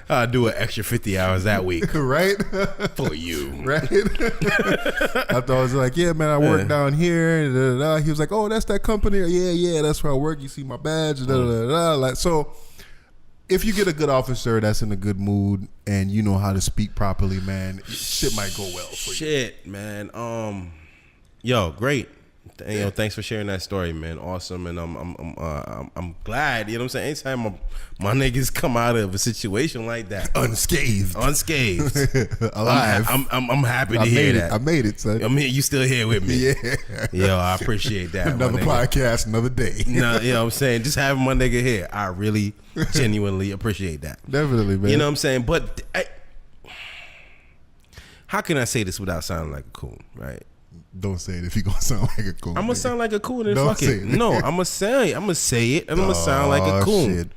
I'll do an extra 50 hours that week Right? for you. Right? I thought I was like, yeah, man, I work down here. Da, da, da. He was like, oh, that's that company. Yeah, that's where I work. You see my badge. Da, da, da, da. Like, so if you get a good officer that's in a good mood and you know how to speak properly, man, shit might go well for you. Shit, man. Yo, great. You know, thanks for sharing that story, man. Awesome, and I'm glad. You know what I'm saying? Anytime my niggas come out of a situation like that Unscathed. alive, I'm happy to hear that. I made it, son. I mean, you still here with me? Yeah. Yo, I appreciate that. Another my nigga. podcast, another day. No, you know what I'm saying? Just having my nigga here, I really genuinely appreciate that. Definitely, man. You know what I'm saying? But how can I say this without sounding like a coon, right? Don't say it if you gonna sound like a coon. I'm gonna nigga. sound like a coon and Don't fuck say it. it. No, I'm gonna say it, and I'm gonna sound like a coon.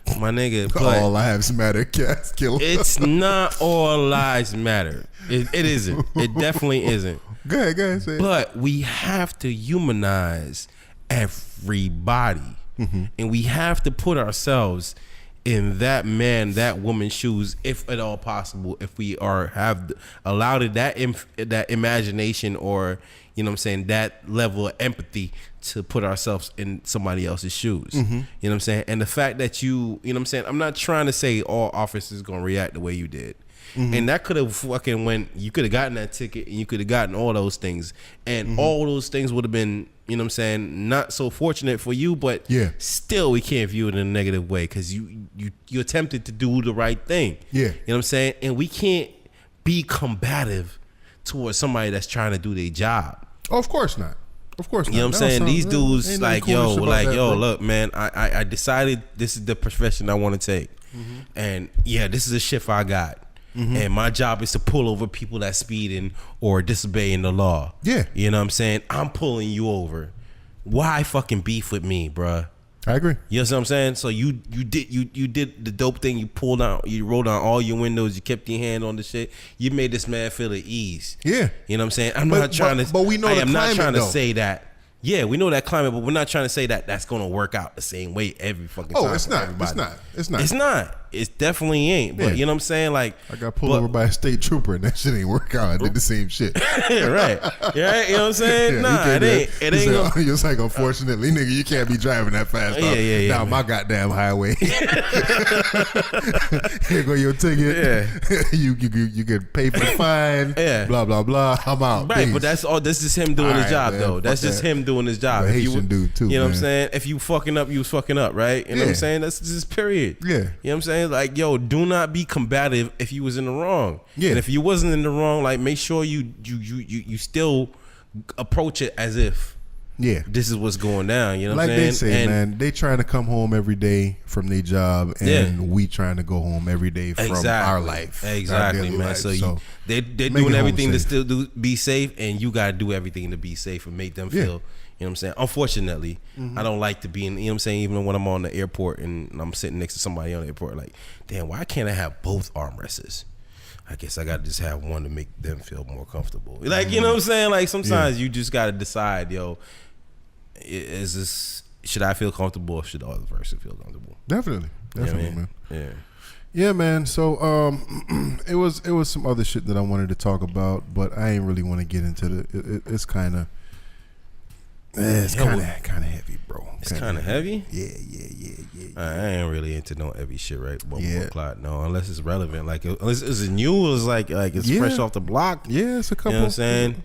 Shit. My nigga, All but lives matter, cats kill. it's not all lives matter. It isn't. It definitely isn't. Go ahead, say it. But we have to humanize everybody. And we have to put ourselves in that man, that woman's shoes, if at all possible, if we have allowed it that imagination, or you know what I'm saying, that level of empathy to put ourselves in somebody else's shoes. You know what I'm saying? And the fact that you know what I'm saying, I'm not trying to say all officers gonna react the way you did. And that could have fucking you could have gotten that ticket and you could have gotten all those things. And all those things would have been, you know what I'm saying, not so fortunate for you, but still we can't view it in a negative way because you attempted to do the right thing. You know what I'm saying? And we can't be combative towards somebody that's trying to do their job. Oh, of course not. Of course not. You know what I'm saying? These dudes ain't like, nothing cool about that, bro. look, man, I decided this is the profession I want to take. And yeah, this is a shift I got. And my job is to pull over people that speeding or disobeying the law. You know what I'm saying? I'm pulling you over. Why fucking beef with me, bruh? I agree. You know what I'm saying? So you did the dope thing. You rolled down all your windows. You kept your hand on the shit. You made this man feel at ease. You know what I'm saying? I'm not trying to. But we know I the am climate, not trying to though. say that. Yeah, we know that climate, but we're not trying to say that that's gonna work out the same way every fucking time. Oh, it's for not. everybody. It's not. It's not. It definitely ain't. But you know what I'm saying? Like, I got pulled over by a state trooper and that shit ain't work out. I did the same shit. right. Yeah, you know what I'm saying? Nah, it ain't. It ain't. It's like, unfortunately, nigga, you can't be driving that fast. Yeah, down my goddamn highway. Here go your ticket. you get paid for the fine. Blah blah blah. I'm out. Right, Peace. but that's all. This is him doing his job, man, though. fuck That's just that. him doing his job. A If you Haitian dude too. You know what I'm man. saying? If you fucking up, you was fucking up, right? You know what I'm saying? That's just period. Yeah. You know what I'm saying? Like, yo, do not be combative if you was in the wrong. Yeah. And if you wasn't in the wrong, like, make sure you still approach it as if this is what's going down. You know what Like I'm saying? they say, And man, they trying to come home every day from their job, and we trying to go home every day from our life. Exactly, our daily man. life. So they're make doing it home everything to safe. still be safe, and you gotta do everything to be safe and make them feel. You know what I'm saying? Unfortunately, I don't like to be in. You know what I'm saying? Even when I'm on the airport and I'm sitting next to somebody on the airport, like, damn, why can't I have both armrests? I guess I gotta just have one to make them feel more comfortable. Like, you know what I'm saying? Like, sometimes you just gotta decide, yo, is this, should I feel comfortable or should the other person feel comfortable? Definitely, You know what I mean? man. Yeah, man. So it was some other shit that I wanted to talk about, but I ain't really want to get into it's kind of heavy, bro. It's kind of heavy. Yeah. I ain't really into no heavy shit, right? Yeah. O'clock, no, unless it's relevant. Like, unless it's new, it's like it's fresh off the block. Yeah, it's a couple. You know what I'm saying?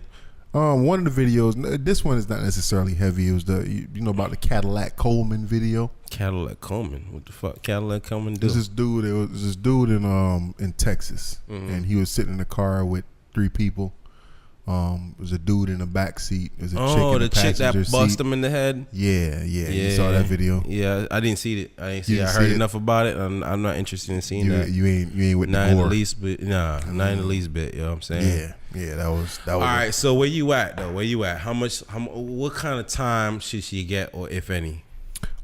One of the videos. This one is not necessarily heavy. It was you know about the Cadillac Coleman video. Cadillac Coleman. What the fuck? Cadillac Coleman do? There's this dude. There was this dude in Texas, and he was sitting in the car with 3 people. There's a dude in the back seat. There's a chick in the chick that passenger bust seat. him in the head. Yeah. You saw that video. Yeah, I didn't see it. I didn't heard see it? enough about it. I'm not interested in seeing that. You ain't with Not the in the gore. least bit. Not in the least bit. You know what I'm saying? Yeah. That was. All right. So where you at though? Where you at? What kind of time should she get, or if any?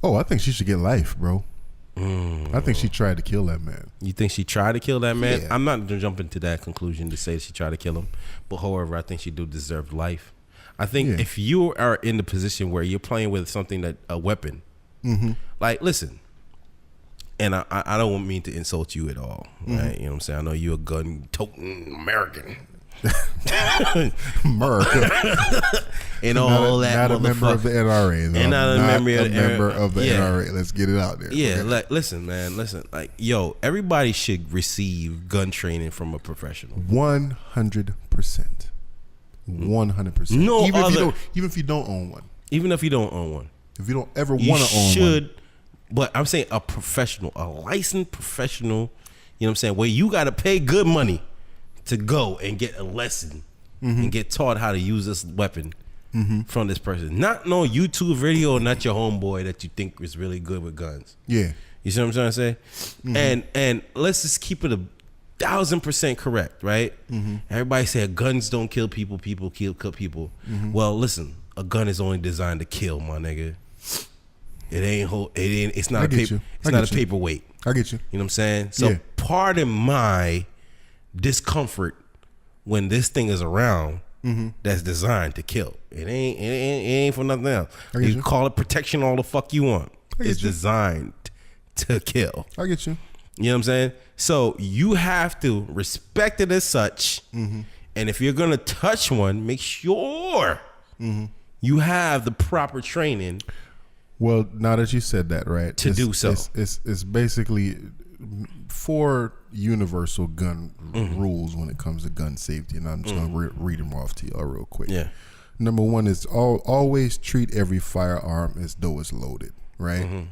Oh, I think she should get life, bro. I think she tried to kill that man. You think she tried to kill that man? Yeah. I'm not gonna jump into that conclusion to say she tried to kill him, but however, I think she do deserve life. I think if you are in the position where you're playing with something that a weapon, like, listen, and I don't mean to insult you at all, right? You know what I'm saying? I know you're a gun-toting American. America. And all that, not a member of the NRA, though. And not a member of the NRA. Let's get it out there. Yeah, Okay. like, listen, man, like, yo, everybody should receive gun training from a professional. 100%. 100%. No other- Even if you don't own one. Even if you don't own one, If you don't ever you want to own should. one. But I'm saying a professional, a licensed professional. You know what I'm saying? Where you got to pay good money to go and get a lesson and get taught how to use this weapon from this person. Not no YouTube video, not your homeboy that you think is really good with guns. Yeah. You see what I'm trying to say? And let's just keep it 1,000% correct, right? Everybody said guns don't kill people, people kill people. Well, listen, a gun is only designed to kill, my nigga. It's not I a get paper. you. It's I not get a you. paperweight. I get you. You know what I'm saying? So pardon my discomfort when this thing is around that's designed to kill. It ain't for nothing else. I get You you. can call it protection all the fuck you want. get It's you. designed to kill. I get you. You know what I'm saying? So you have to respect it as such. Mm-hmm. And if you're gonna touch one, make sure you have the proper training. Well, now that you said that, right? To do so. It's basically 4 universal gun rules when it comes to gun safety, and I'm just gonna read them off to y'all real quick. Yeah. Number 1 is always treat every firearm as though it's loaded, right?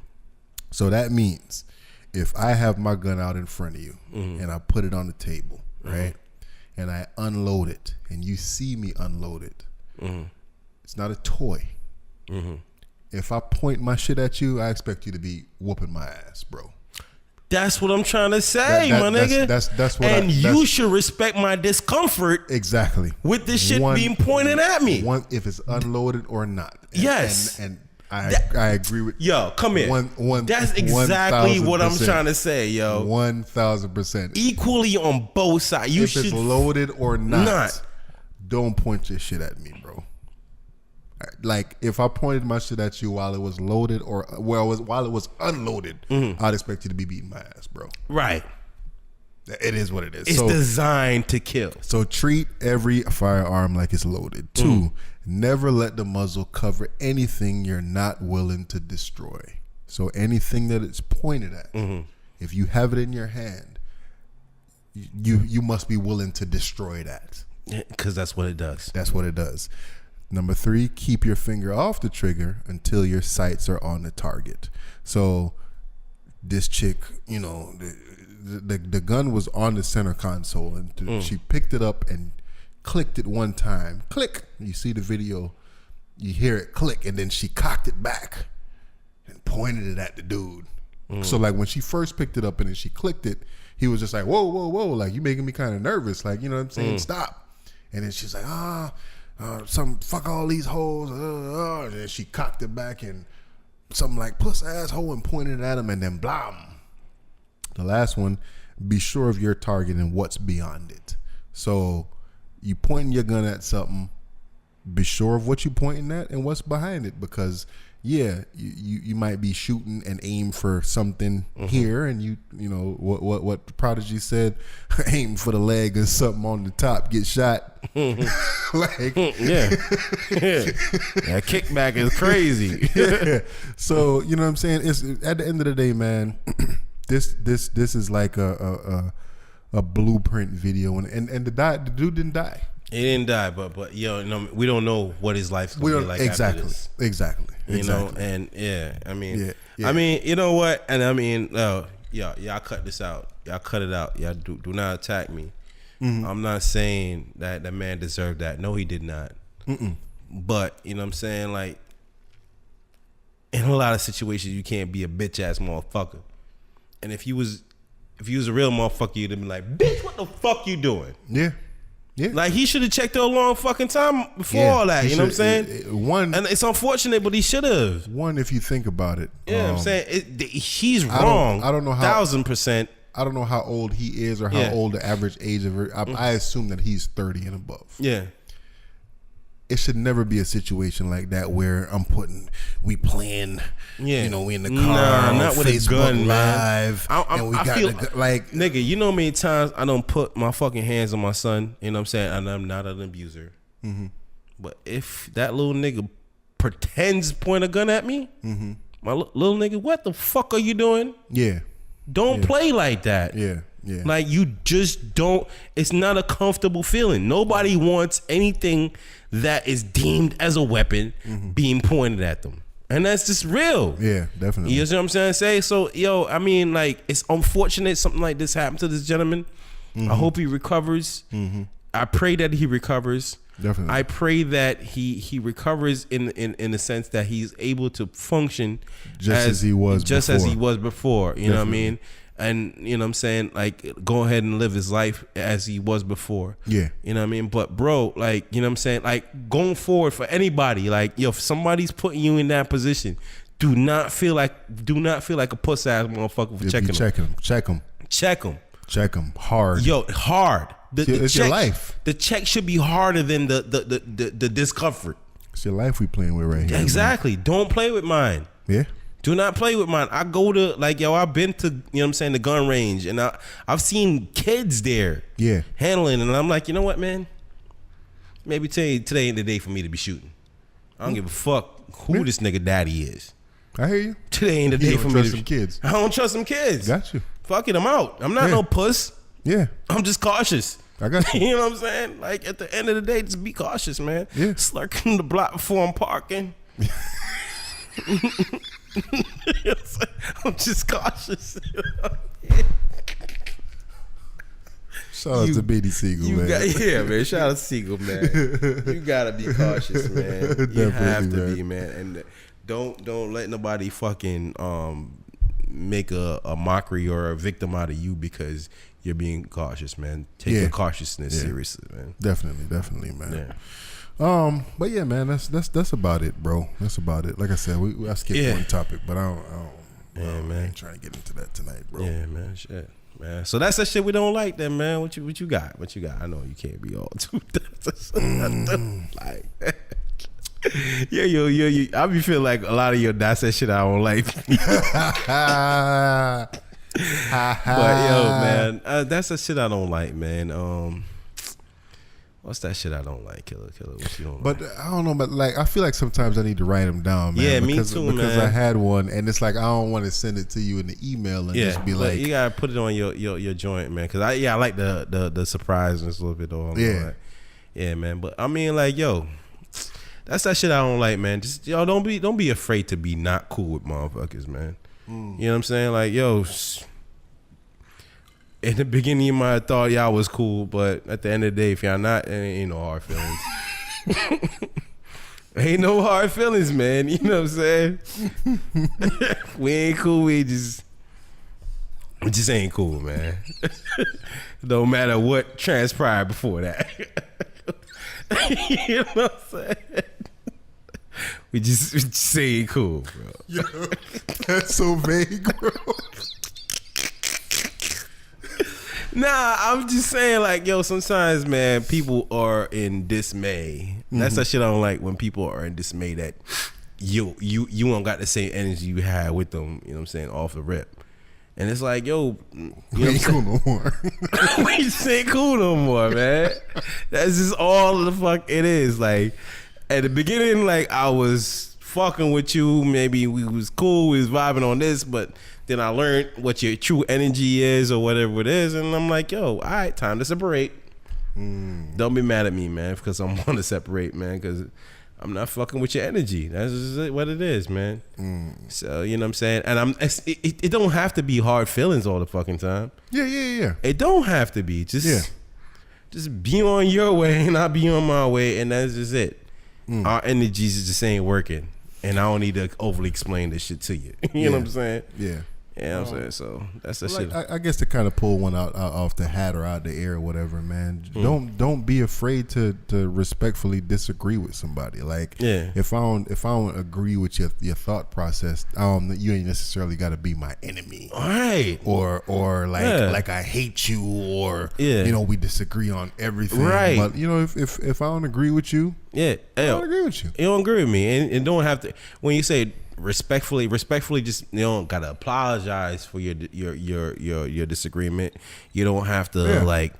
So that means if I have my gun out in front of you and I put it on the table, right, and I unload it, and you see me unload it, it's not a toy. If I point my shit at you, I expect you to be whooping my ass, bro. That's what I'm trying to say, That- my nigga. that's what and I- you that's- should respect my discomfort Exactly. with this shit One- being pointed at me. One, if it's unloaded or not. And, Yes. And I agree with Yo, come here. One, That's exactly what I'm 1000%. trying to say, yo. 1000%. Equally on both sides. You If should it's loaded or not, not. don't point your shit at me, bro. Like if I pointed my shit at you while it was loaded or while it was unloaded, I'd expect you to be beating my ass, bro. right. It is what it is. It's So, designed to kill. so treat every firearm like it's loaded. 2, never let the muzzle cover anything you're not willing to destroy. So anything that it's pointed at, if you have it in your hand, you must be willing to destroy that. Because that's what it does. That's what it does. Number 3, keep your finger off the trigger until your sights are on the target. So this chick, you know, the gun was on the center console, and she picked it up and clicked it one time. Click. You see the video, you hear it click, and then she cocked it back and pointed it at the dude. So like when she first picked it up and then she clicked it, he was just like, whoa, whoa, whoa, like you making me kind of nervous, like, you know what I'm saying? Stop. And then she's like, some fuck all these hoes, and then she cocked it back and something like puss asshole and pointed at him, and then blam. The last one, be sure of your target and what's beyond it. So you pointing your gun at something, be sure of what you're pointing at and what's behind it, because yeah, you might be shooting and aim for something here, and you know what Prodigy said, aim for the leg and something on the top, get shot. Like Yeah. That kickback is crazy. So you know what I'm saying? It's at the end of the day, man. This is like a blueprint video, and the dude didn't die. He didn't die, but yo, no, we don't know what his life's gonna be like after this. Exactly. You know, and yeah, I mean, Yeah. I mean, you know what? And I mean, y'all cut this out. Y'all cut it out. Y'all do not attack me. I'm not saying that that man deserved that. No, he did not. But you know what I'm saying? Like, in a lot of situations, you can't be a bitch ass motherfucker. And if you was a real motherfucker, you'd have been like, bitch, what the fuck you doing? Yeah. Like, he should have checked her a long fucking time before all that. he You know what I'm should- saying? And it's unfortunate, but he should have. One, if you think about it, Yeah, I'm saying he's I wrong. don't know how- 1000%. I don't know how old he is or how Yeah. old the average age of her. I assume that he's 30 and above. Yeah, It should never be a situation like that where we playing, yeah. you know, we in the car, Nah, on not with Facebook a gun, Live, man. and we I got feel the gun, like, nigga. You know how many times I don't put my fucking hands on my son. You know what I'm saying? And I'm not an abuser. But if that little nigga pretends to point a gun at me, my little nigga, what the fuck are you doing? yeah, Don't play like that. yeah. Like, you just don't. It's not a comfortable feeling. Nobody wants anything that is deemed as a weapon being pointed at them, and that's just real. Yeah, definitely. You know what I'm saying? Say so, yo. I mean, like, it's unfortunate something like this happened to this gentleman. I hope he recovers. I pray that he recovers. Definitely. I pray that he recovers in the sense that he's able to function Just as he was before. You know what I mean? And you know what I'm saying, like, go ahead and live his life as he was before. Yeah. You know what I mean? But bro, like, you know what I'm saying, like, going forward for anybody, like, yo, if somebody's putting you in that position, do not feel like a puss ass motherfucker for If you checking him. check him Check him. hard. Yo, hard. It's your life. The check should be harder than the discomfort. It's your life we playing with right here. Exactly. Don't play with mine. Man. Yeah. Do not play with mine. I go to I've been to, you know what I'm saying, the gun range, and I've seen kids there. Yeah. Handling, and I'm like, you know what, man? Maybe today ain't the day for me to be shooting. I don't give a fuck who this nigga daddy is. I hear you. Today ain't the day for me to trust some kids. I don't trust some kids. Got you. Fuck it, I'm out. I'm not Yeah. no puss. Yeah. I'm just cautious. I got you. You know what I'm saying? Like, at the end of the day, just be cautious, man. Yeah. Slurking the block before I'm parking. You know what I'm saying? I'm just cautious. Shout out to BD Siegel, man. Man. Shout out to Siegel, man. You gotta be cautious, man. You Definitely, have to man. be, man. And don't let nobody fucking make a mockery or a victim out of you because you're being cautious, man. Take your cautiousness seriously, man. Definitely, man. Yeah. But yeah, man, that's about it, bro. That's about it. Like I said, I skipped one topic, but I ain't trying to get into that tonight, bro. Yeah, man. Shit. Man. So that's that shit we don't like then, man. What you got? What you got? I know you can't be all too like yeah. I be feeling like a lot of your that's that shit I don't like. But yo, man, that's the shit I don't like, man. What's that shit I don't like, Killer? What you don't But like? I don't know, but like I feel like sometimes I need to write them down, man. Yeah, because, me too, because man. I had one, and it's like I don't want to send it to you in the email and Yeah, just be but like, you gotta put it on your joint, man. Cause I like the surpriseness a little bit though. Yeah, man. But I mean, like, yo, that's that shit I don't like, man. Just don't be afraid to be not cool with motherfuckers, man. You know what I'm saying? Like, yo, in the beginning you might have thought y'all was cool, but at the end of the day, if y'all not, it ain't no hard feelings. Ain't no hard feelings, man. You know what I'm saying? We ain't cool. We just ain't cool, man. No matter what transpired before that. You know what I'm saying? We just ain't cool, bro. yo, that's so vague, bro. Nah, I'm just saying, like, yo, sometimes, man, people are in dismay. That's that shit I don't like, when people are in dismay that you don't got the same energy you had with them, you know what I'm saying, off the rip. And it's like, yo, We ain't cool no more. we just ain't cool no more, man. That's just all the fuck it is. Like, at the beginning, like, I was fucking with you. Maybe we was cool, we was vibing on this, but then I learned what your true energy is or whatever it is, and I'm like, yo, all right, time to separate. Don't be mad at me, man, because I'm going to separate, man, because I'm not fucking with your energy. That's just what it is, man. So, you know what I'm saying? And it don't have to be hard feelings all the fucking time. Yeah. It don't have to be. Just be on your way and I'll be on my way, and that's just it. Our energies just ain't working, and I don't need to overly explain this shit to you. You know what I'm saying? Yeah. You know what I'm saying? So that's the shit. I guess to kind of pull one out off the hat or out the air or whatever, man. Don't be afraid to respectfully disagree with somebody. Like, if I don't agree with your thought process, you ain't necessarily got to be my enemy, All right? or like I hate you, or you know, we disagree on everything. Right. But you know, if I don't agree with you, Yeah. I don't agree with you. You don't agree with me, and don't have to. When you say respectfully, just, you don't gotta apologize for your disagreement. You don't have to like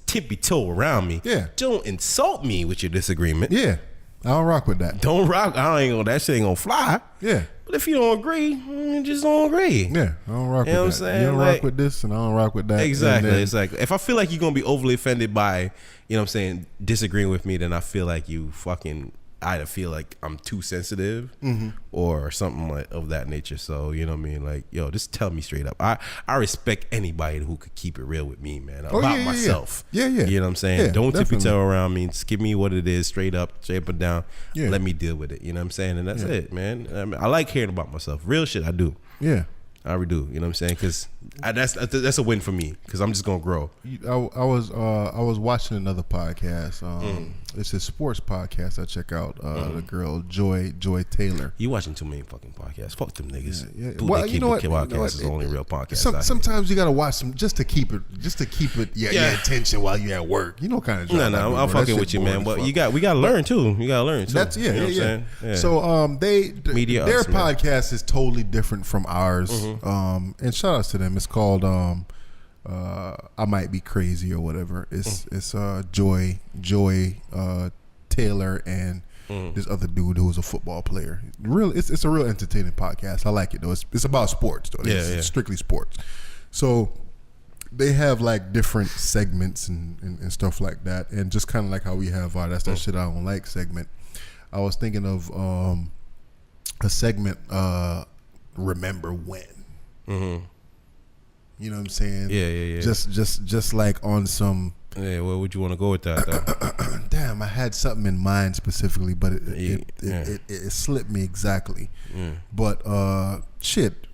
tippy toe around me. Yeah. Don't insult me with your disagreement. Yeah, I don't rock with that. Don't rock. That shit ain't gonna fly. Yeah. But if you don't agree, just don't agree. Yeah, I don't rock You know with what that. I'm saying? You don't Like, rock with this, and I don't rock with that. Exactly. And then- It's like, if I feel like you're gonna be overly offended by, you know what I'm saying, disagreeing with me, then I feel like you fucking either feel like I'm too sensitive or something like of that nature. So, you know what I mean? Like, yo, just tell me straight up. I respect anybody who could keep it real with me, man, about myself. Yeah. You know what I'm saying? Yeah, Don't tippy definitely. toe around me. Just give me what it is, straight up and down. Yeah. Let me deal with it. You know what I'm saying? And that's it, man. I mean, I like hearing about myself. Real shit, I do. Yeah. I really do. You know what I'm saying? Because that's a win for me. Because I'm just gonna grow. I was watching another podcast. it's a sports podcast I check out. The girl Joy Taylor. You watching too many fucking podcasts. Fuck them niggas. Yeah. Bootleg Well, you know what? Podcast is the only real podcast. Sometimes you gotta watch some just to keep it your attention while you're at work. You know, kind of. No, I'm fucking with you, man. But we gotta learn too. You gotta learn too. That's You know what I'm saying? Yeah. So Media their us, man. podcast is totally different from ours. And shout outs to them. It's called I Might Be Crazy or whatever. It's Joy Taylor and this other dude who was a football player. It's a real entertaining podcast. I like it though. It's about sports though. It's strictly sports. So they have like different segments and stuff like that, and just kind of like how we have our that's that shit I don't like segment. I was thinking of a segment, Remember When. Mm-hmm. You know what I'm saying? Yeah. Just like on some. Yeah, where would you want to go with that though? Damn, I had something in mind specifically, but it slipped me exactly. Yeah. But shit.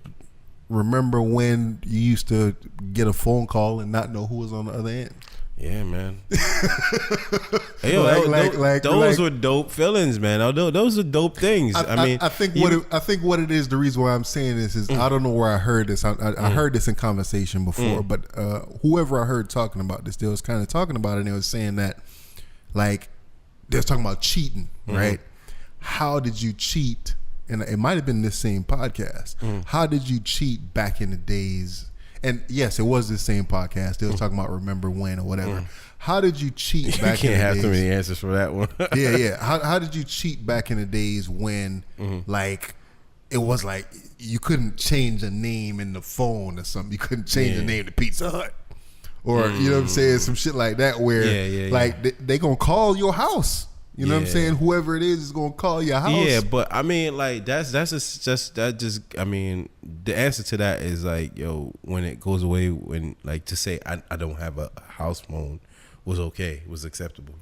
Remember when you used to get a phone call and not know who was on the other end? Yeah, man. Hey, yo, those were dope feelings, man. Those are dope things. I think what it is. The reason why I'm saying this is I don't know where I heard this. I heard this in conversation before, but whoever I heard talking about this, they was kind of talking about it. And they was saying that, like, they was talking about cheating, right? How did you cheat? And it might have been this same podcast. How did you cheat back in the days? And yes, it was the same podcast. They was talking about Remember When or whatever. How did you cheat back in the days? You can't have too many answers for that one. Yeah. How did you cheat back in the days when, like, it was like you couldn't change a name in the phone or something. You couldn't change the name to Pizza Hut. Or, you know what I'm saying? Some shit like that where, like, they going to call your house. You know what I'm saying? Whoever it is gonna call your house. Yeah, but I mean, like the answer to that is like, yo, when it goes away, when like to say I don't have a house phone was okay, was acceptable.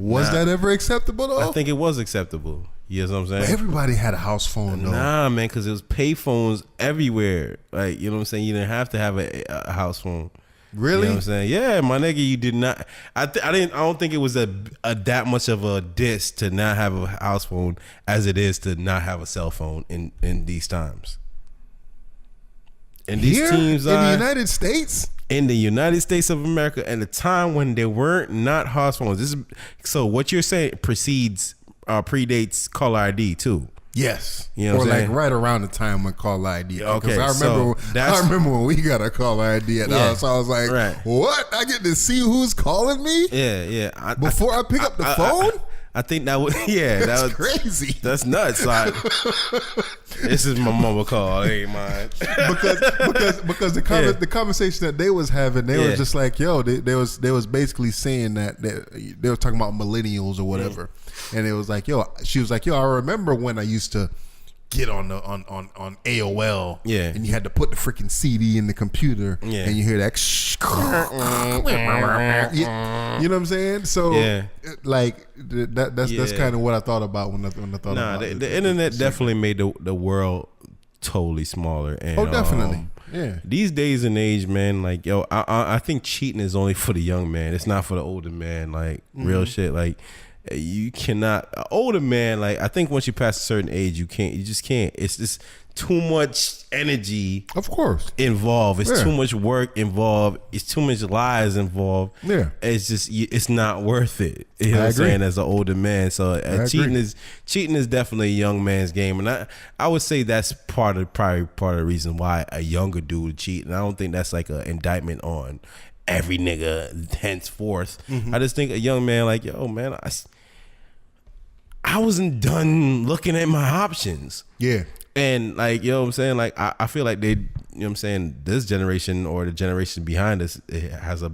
Was that ever acceptable though? I think it was acceptable. You know what I'm saying? But everybody had a house phone though. Nah, man, because it was pay phones everywhere. Like, you know what I'm saying? You didn't have to have a house phone. Really? You know what I'm saying? Yeah, my nigga, you did not. I don't think it was a that much of a diss to not have a house phone as it is to not have a cell phone in these times. And these teams in the United States? In the United States of America, and the time when there weren't not house phones. So what you're saying predates caller ID too. Yes, you know, or like right around the time when caller ID. Okay, I remember when we got a caller ID at the house. I was like, "What? I get to see who's calling me?" Yeah. Before I pick up the phone. I think that was that was crazy. That's nuts. Like, this is my mama call. Ain't mine. because the conversation that they was having, they was just like, yo, they was basically saying that they were talking about millennials or whatever, and it was like, yo, she was like, yo, I remember when I used to get on AOL, and you had to put the freaking CD in the computer, and you hear that, you know what I'm saying? So, like that's kind of what I thought about when I thought about the internet definitely made the world totally smaller. And, definitely. These days and age, man, like, yo, I think cheating is only for the young man. It's not for the older man. Like, real shit. Like, you cannot, an older man, like, I think once you pass a certain age, you just can't. It's just too much energy, of course, involved. It's too much work involved. It's too much lies involved. It's just, it's not worth it. You know what I'm saying? As an older man, so cheating is definitely a young man's game, and I would say that's probably part of the reason why a younger dude would cheat. And I don't think that's like an indictment on every nigga henceforth. I just think a young man, like, yo, man, I wasn't done looking at my options. And, like, you know what I'm saying? Like, I feel like they, you know what I'm saying, this generation or the generation behind us, it has a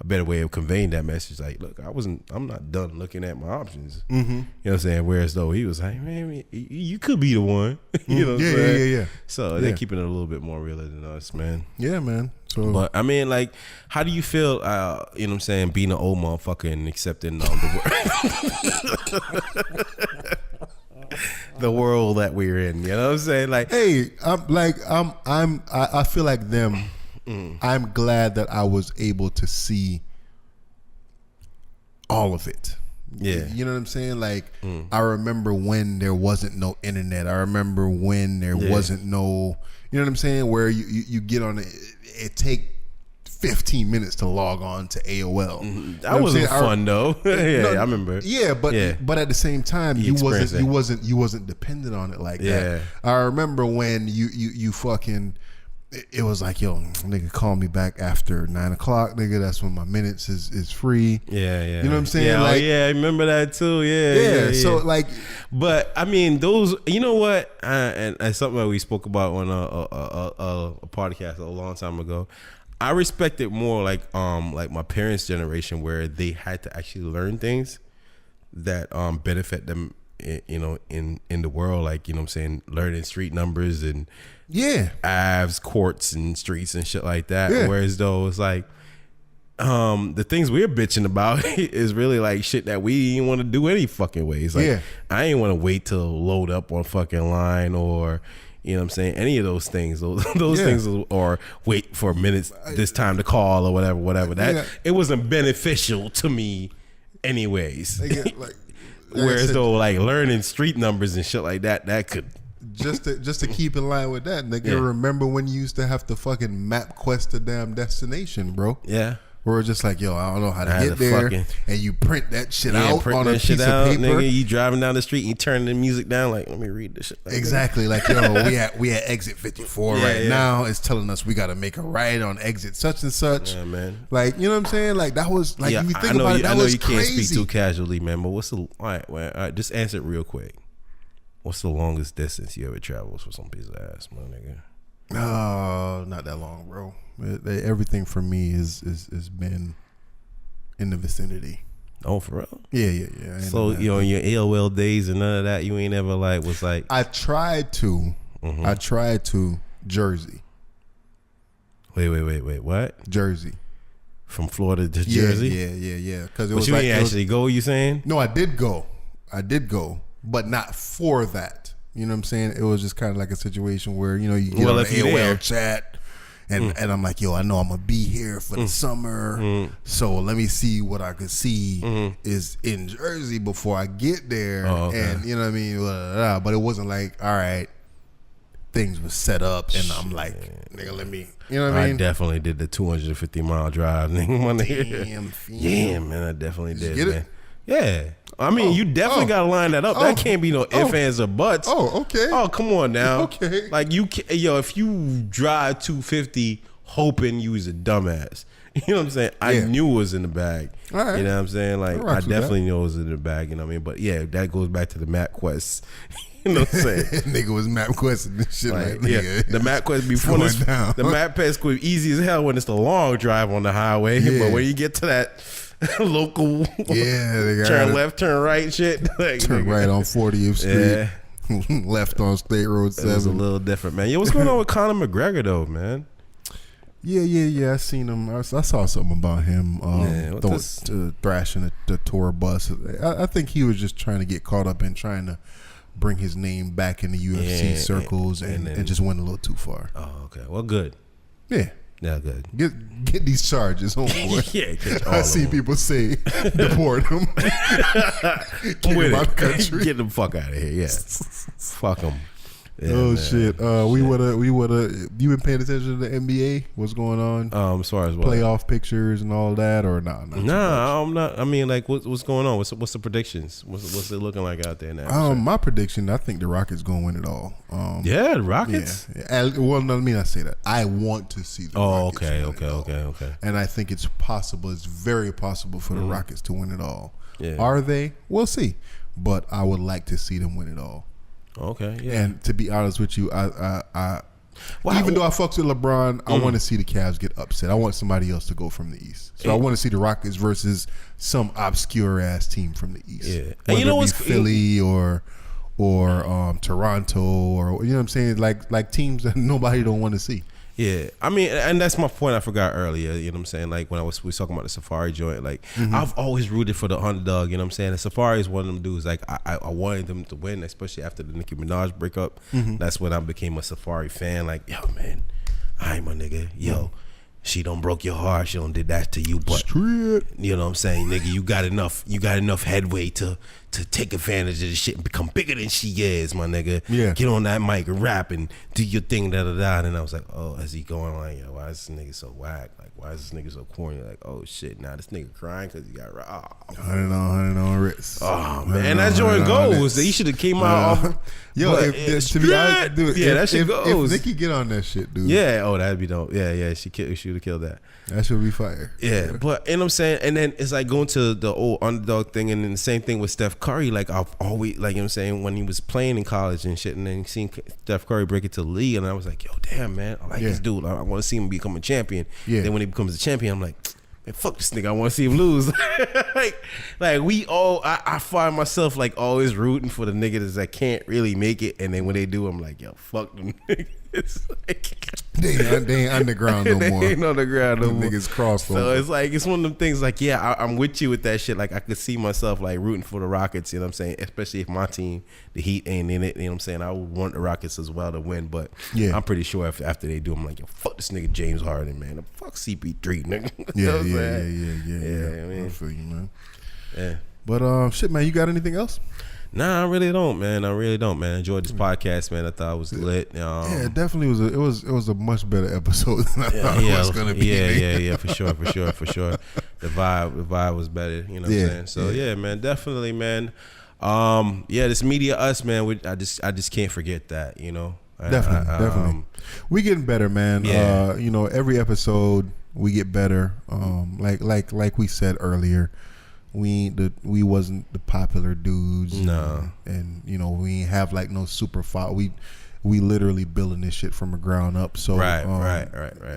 better way of conveying that message. Like, look, I'm not done looking at my options. You know what I'm saying? Whereas though he was like, man, you could be the one. You know what I'm saying? Yeah. So they're keeping it a little bit more realer than us, man. Yeah, man. So, but I mean, like, how do you feel, you know what I'm saying, being an old motherfucker and accepting the world that we're in? You know what I'm saying? Like, hey, I feel like them. I'm glad that I was able to see all of it. Yeah. You know what I'm saying? Like, I remember when there wasn't no internet. I remember when there wasn't no, you know what I'm saying? Where you get on it take 15 minutes to log on to AOL. That wasn't fun though. I remember. Yeah, but at the same time, you wasn't dependent on it like that. I remember when you fucking. It was like, yo, nigga, call me back after 9 o'clock, nigga. That's when my minutes is free. Yeah. You know what I'm saying? Yeah, like, I remember that too. Yeah. So like, but I mean, those. You know what? And something that we spoke about on a podcast a long time ago. I respect it more like my parents' generation, where they had to actually learn things that benefit them, you know, in the world. Like, you know what I'm saying, learning street numbers and Aves, courts, and streets and shit like that. Yeah. Whereas though it's like the things we're bitching about is really like shit that we didn't want to do any fucking ways. Like I ain't want to wait till load up on fucking line, or you know what I'm saying, any of those things. Those things, or wait for minutes this time to call or whatever. That it wasn't beneficial to me anyways. Whereas though like learning street numbers and shit like that could just to keep in line with that, nigga. Remember when you used to have to fucking map quest a damn destination, bro? Yeah. Where it's just like, yo, I don't know how to get there, and you print that shit out on a piece of paper. Nigga, you driving down the street and you turn the music down, like, let me read this shit. Exactly, like, yo, we at exit 54 now. It's telling us we got to make a right on exit such and such. Yeah, man. Like, you know what I'm saying? Like, that was like, if you think about it, that was crazy. I know you can't speak too casually, man. But what's the all right? Just answer it real quick. What's the longest distance you ever traveled for some piece of ass, my nigga? Not that long, bro. Everything for me is been in the vicinity. Oh, for real? Yeah. So you know, in your AOL days and none of that, you ain't ever like was like. I tried to Jersey. Wait. What? Jersey. From Florida to Jersey? Yeah. Because you ain't actually go. You saying? No, I did go, but not for that. You know what I'm saying? It was just kind of like a situation where, you know, you get on an AOL chat and I'm like, yo, I know I'm going to be here for the summer. So let me see what I could see is in Jersey before I get there. And you know what I mean? But it wasn't like, all right, things were set up and I'm like, nigga, let me, you know what I mean? I definitely did the 250-mile drive. Damn, yeah, man, I definitely did, get man. it? Yeah. I mean, you definitely got to line that up. That can't be no ifs, ands, or buts. Oh, okay. Oh, come on now. Okay. Like, if you drive 250 hoping you was a dumbass, you know what I'm saying? I knew it was in the bag. All right. You know what I'm saying? Like, I definitely knew it was in the bag, you know what I mean? But yeah, that goes back to the map quest. You know what I'm saying? Nigga was map questing this shit like nigga. The map quest before this, the map quest was easy as hell when it's the long drive on the highway. But when you get to that local turn left, turn right shit. Like, turn right on 40th Street. Left on State Road 7. It was a little different, man. Yo, what's going on with Conor McGregor though, man? Yeah. I seen him. I saw something about him thrashing the tour bus. I think he was just trying to get caught up in trying to bring his name back in the UFC circles and just went a little too far. Oh, okay. Well, good. Yeah. Yeah, good. Get these charges on board. Yeah, I see people say deport him. Get him out of the country. Get the fuck out of here. Yeah, fuck him. Yeah, oh man. shit. We woulda. You been paying attention to the NBA? What's going on? As far as what? Playoff pictures and all that, or nah? I'm not. I mean, like, what's going on? What's the predictions? What's it looking like out there now? My prediction. I think the Rockets gonna win it all. The Rockets. Yeah. Well, no, let me not say that. I want to see the Rockets. Okay. And I think it's possible. It's very possible for the Rockets to win it all. Yeah. Are they? We'll see. But I would like to see them win it all. Okay, yeah. And to be honest with you, even though I fucks with LeBron, I want to see the Cavs get upset. I want somebody else to go from the East. So I want to see the Rockets versus some obscure ass team from the East. Yeah, whether and you know it be Philly or Toronto or you know what I'm saying, like teams that nobody don't want to see. Yeah, I mean, and that's my point I forgot earlier, you know what I'm saying? Like, when we was talking about the Safari joint, like, I've always rooted for the underdog, you know what I'm saying? The Safari is one of them dudes, like, I wanted them to win, especially after the Nicki Minaj breakup. That's when I became a Safari fan, like, yo, man, my nigga, yo, she done broke your heart, she done did that to you, but Street. You know what I'm saying, nigga? You got enough headway to take advantage of this shit and become bigger than she is, my nigga. Yeah. Get on that mic and rap and do your thing, da da da. And I was like, oh, as he going like, yo, why is this nigga so whack? Like, why is this nigga so corny? Like, oh shit, now this nigga crying because he got $100 on Ritz. Oh man, that joint goes. He should have came out off. Yo, to be honest, dude, yeah, that shit if goes. Nicki get on that shit, dude. Yeah, oh, that'd be dope. Yeah, she would have killed that. That should be fire. Yeah, but you know what I'm saying? And then it's like going to the old underdog thing, and then the same thing with Steph Curry. Like, I've always, like, you know what I'm saying, when he was playing in college and shit, and then seeing Steph Curry break it to the league, and I was like, yo, damn, man, I like this dude. I want to see him become a champion. Yeah. Then when he becomes a champion, I'm like, man, fuck this nigga. I want to see him lose. like we all, I find myself like always rooting for the niggas that can't really make it, and then when they do, I'm like, yo, fuck them niggas. Like, They ain't underground no more. They ain't on the ground no Them more. niggas crossed So over. it's like, it's one of them things like, yeah, I'm with you with that shit. Like, I could see myself like rooting for the Rockets, you know what I'm saying? Especially if my team, the Heat, ain't in it, you know what I'm saying? I would want the Rockets as well to win, but Yeah. I'm pretty sure after they do, I'm like, yo, fuck this nigga James Harden, man. Fuck CP3, nigga. You know what I'm saying? Yeah. I mean, I feel you, man. yeah. But shit, man, you got anything else? Nah, I really don't, man. I enjoyed this podcast, man. I thought it was lit. Yeah, it definitely was. It was a much better episode than I thought it was gonna be. Yeah, for sure. The vibe was better. You know what I'm saying? So yeah, man, definitely, man. This Media Us, man. I just can't forget that. You know, Definitely. We getting better, man. Yeah. You know, every episode we get better. Like we said earlier, we wasn't the popular dudes. No. And you know, we ain't have like no super we literally building this shit from the ground up. So Right.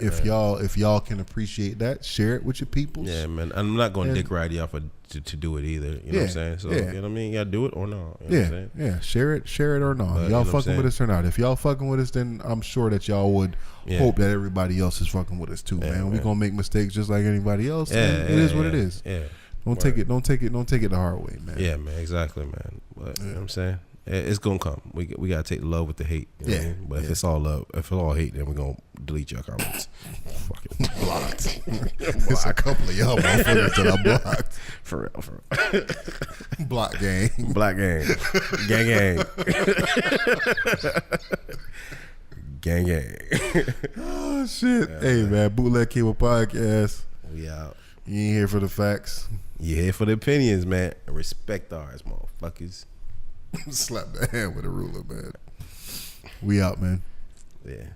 If y'all can appreciate that, share it with your people. Yeah, man. I'm not going to dick ride y'all to do it either. You know what I'm saying? So you know what I mean? You gotta do it or not. You know what I'm saying? Yeah. Share it or not. But, y'all you know what I'm fucking saying? with us or not. If y'all fucking with us, then I'm sure that y'all would hope that everybody else is fucking with us too, man. We gonna make mistakes just like anybody else. And it is what it is. Yeah. Don't take it the hard way, man. Yeah, man, exactly, man. But you know what I'm saying? It's gonna come. We gotta take the love with the hate. You know what I mean? But if it's all love, if it's all hate, then we're gonna delete your comments. Fucking blocked. It's a couple of y'all motherfuckers that I blocked. For real. Block gang. Black gang. Gang. Oh shit. Hey man, Bootleg Cable Podcast. We out. You ain't here for the facts. You here for the opinions, man. Respect ours, motherfuckers. Slap the hand with a ruler, man. We out, man. Yeah.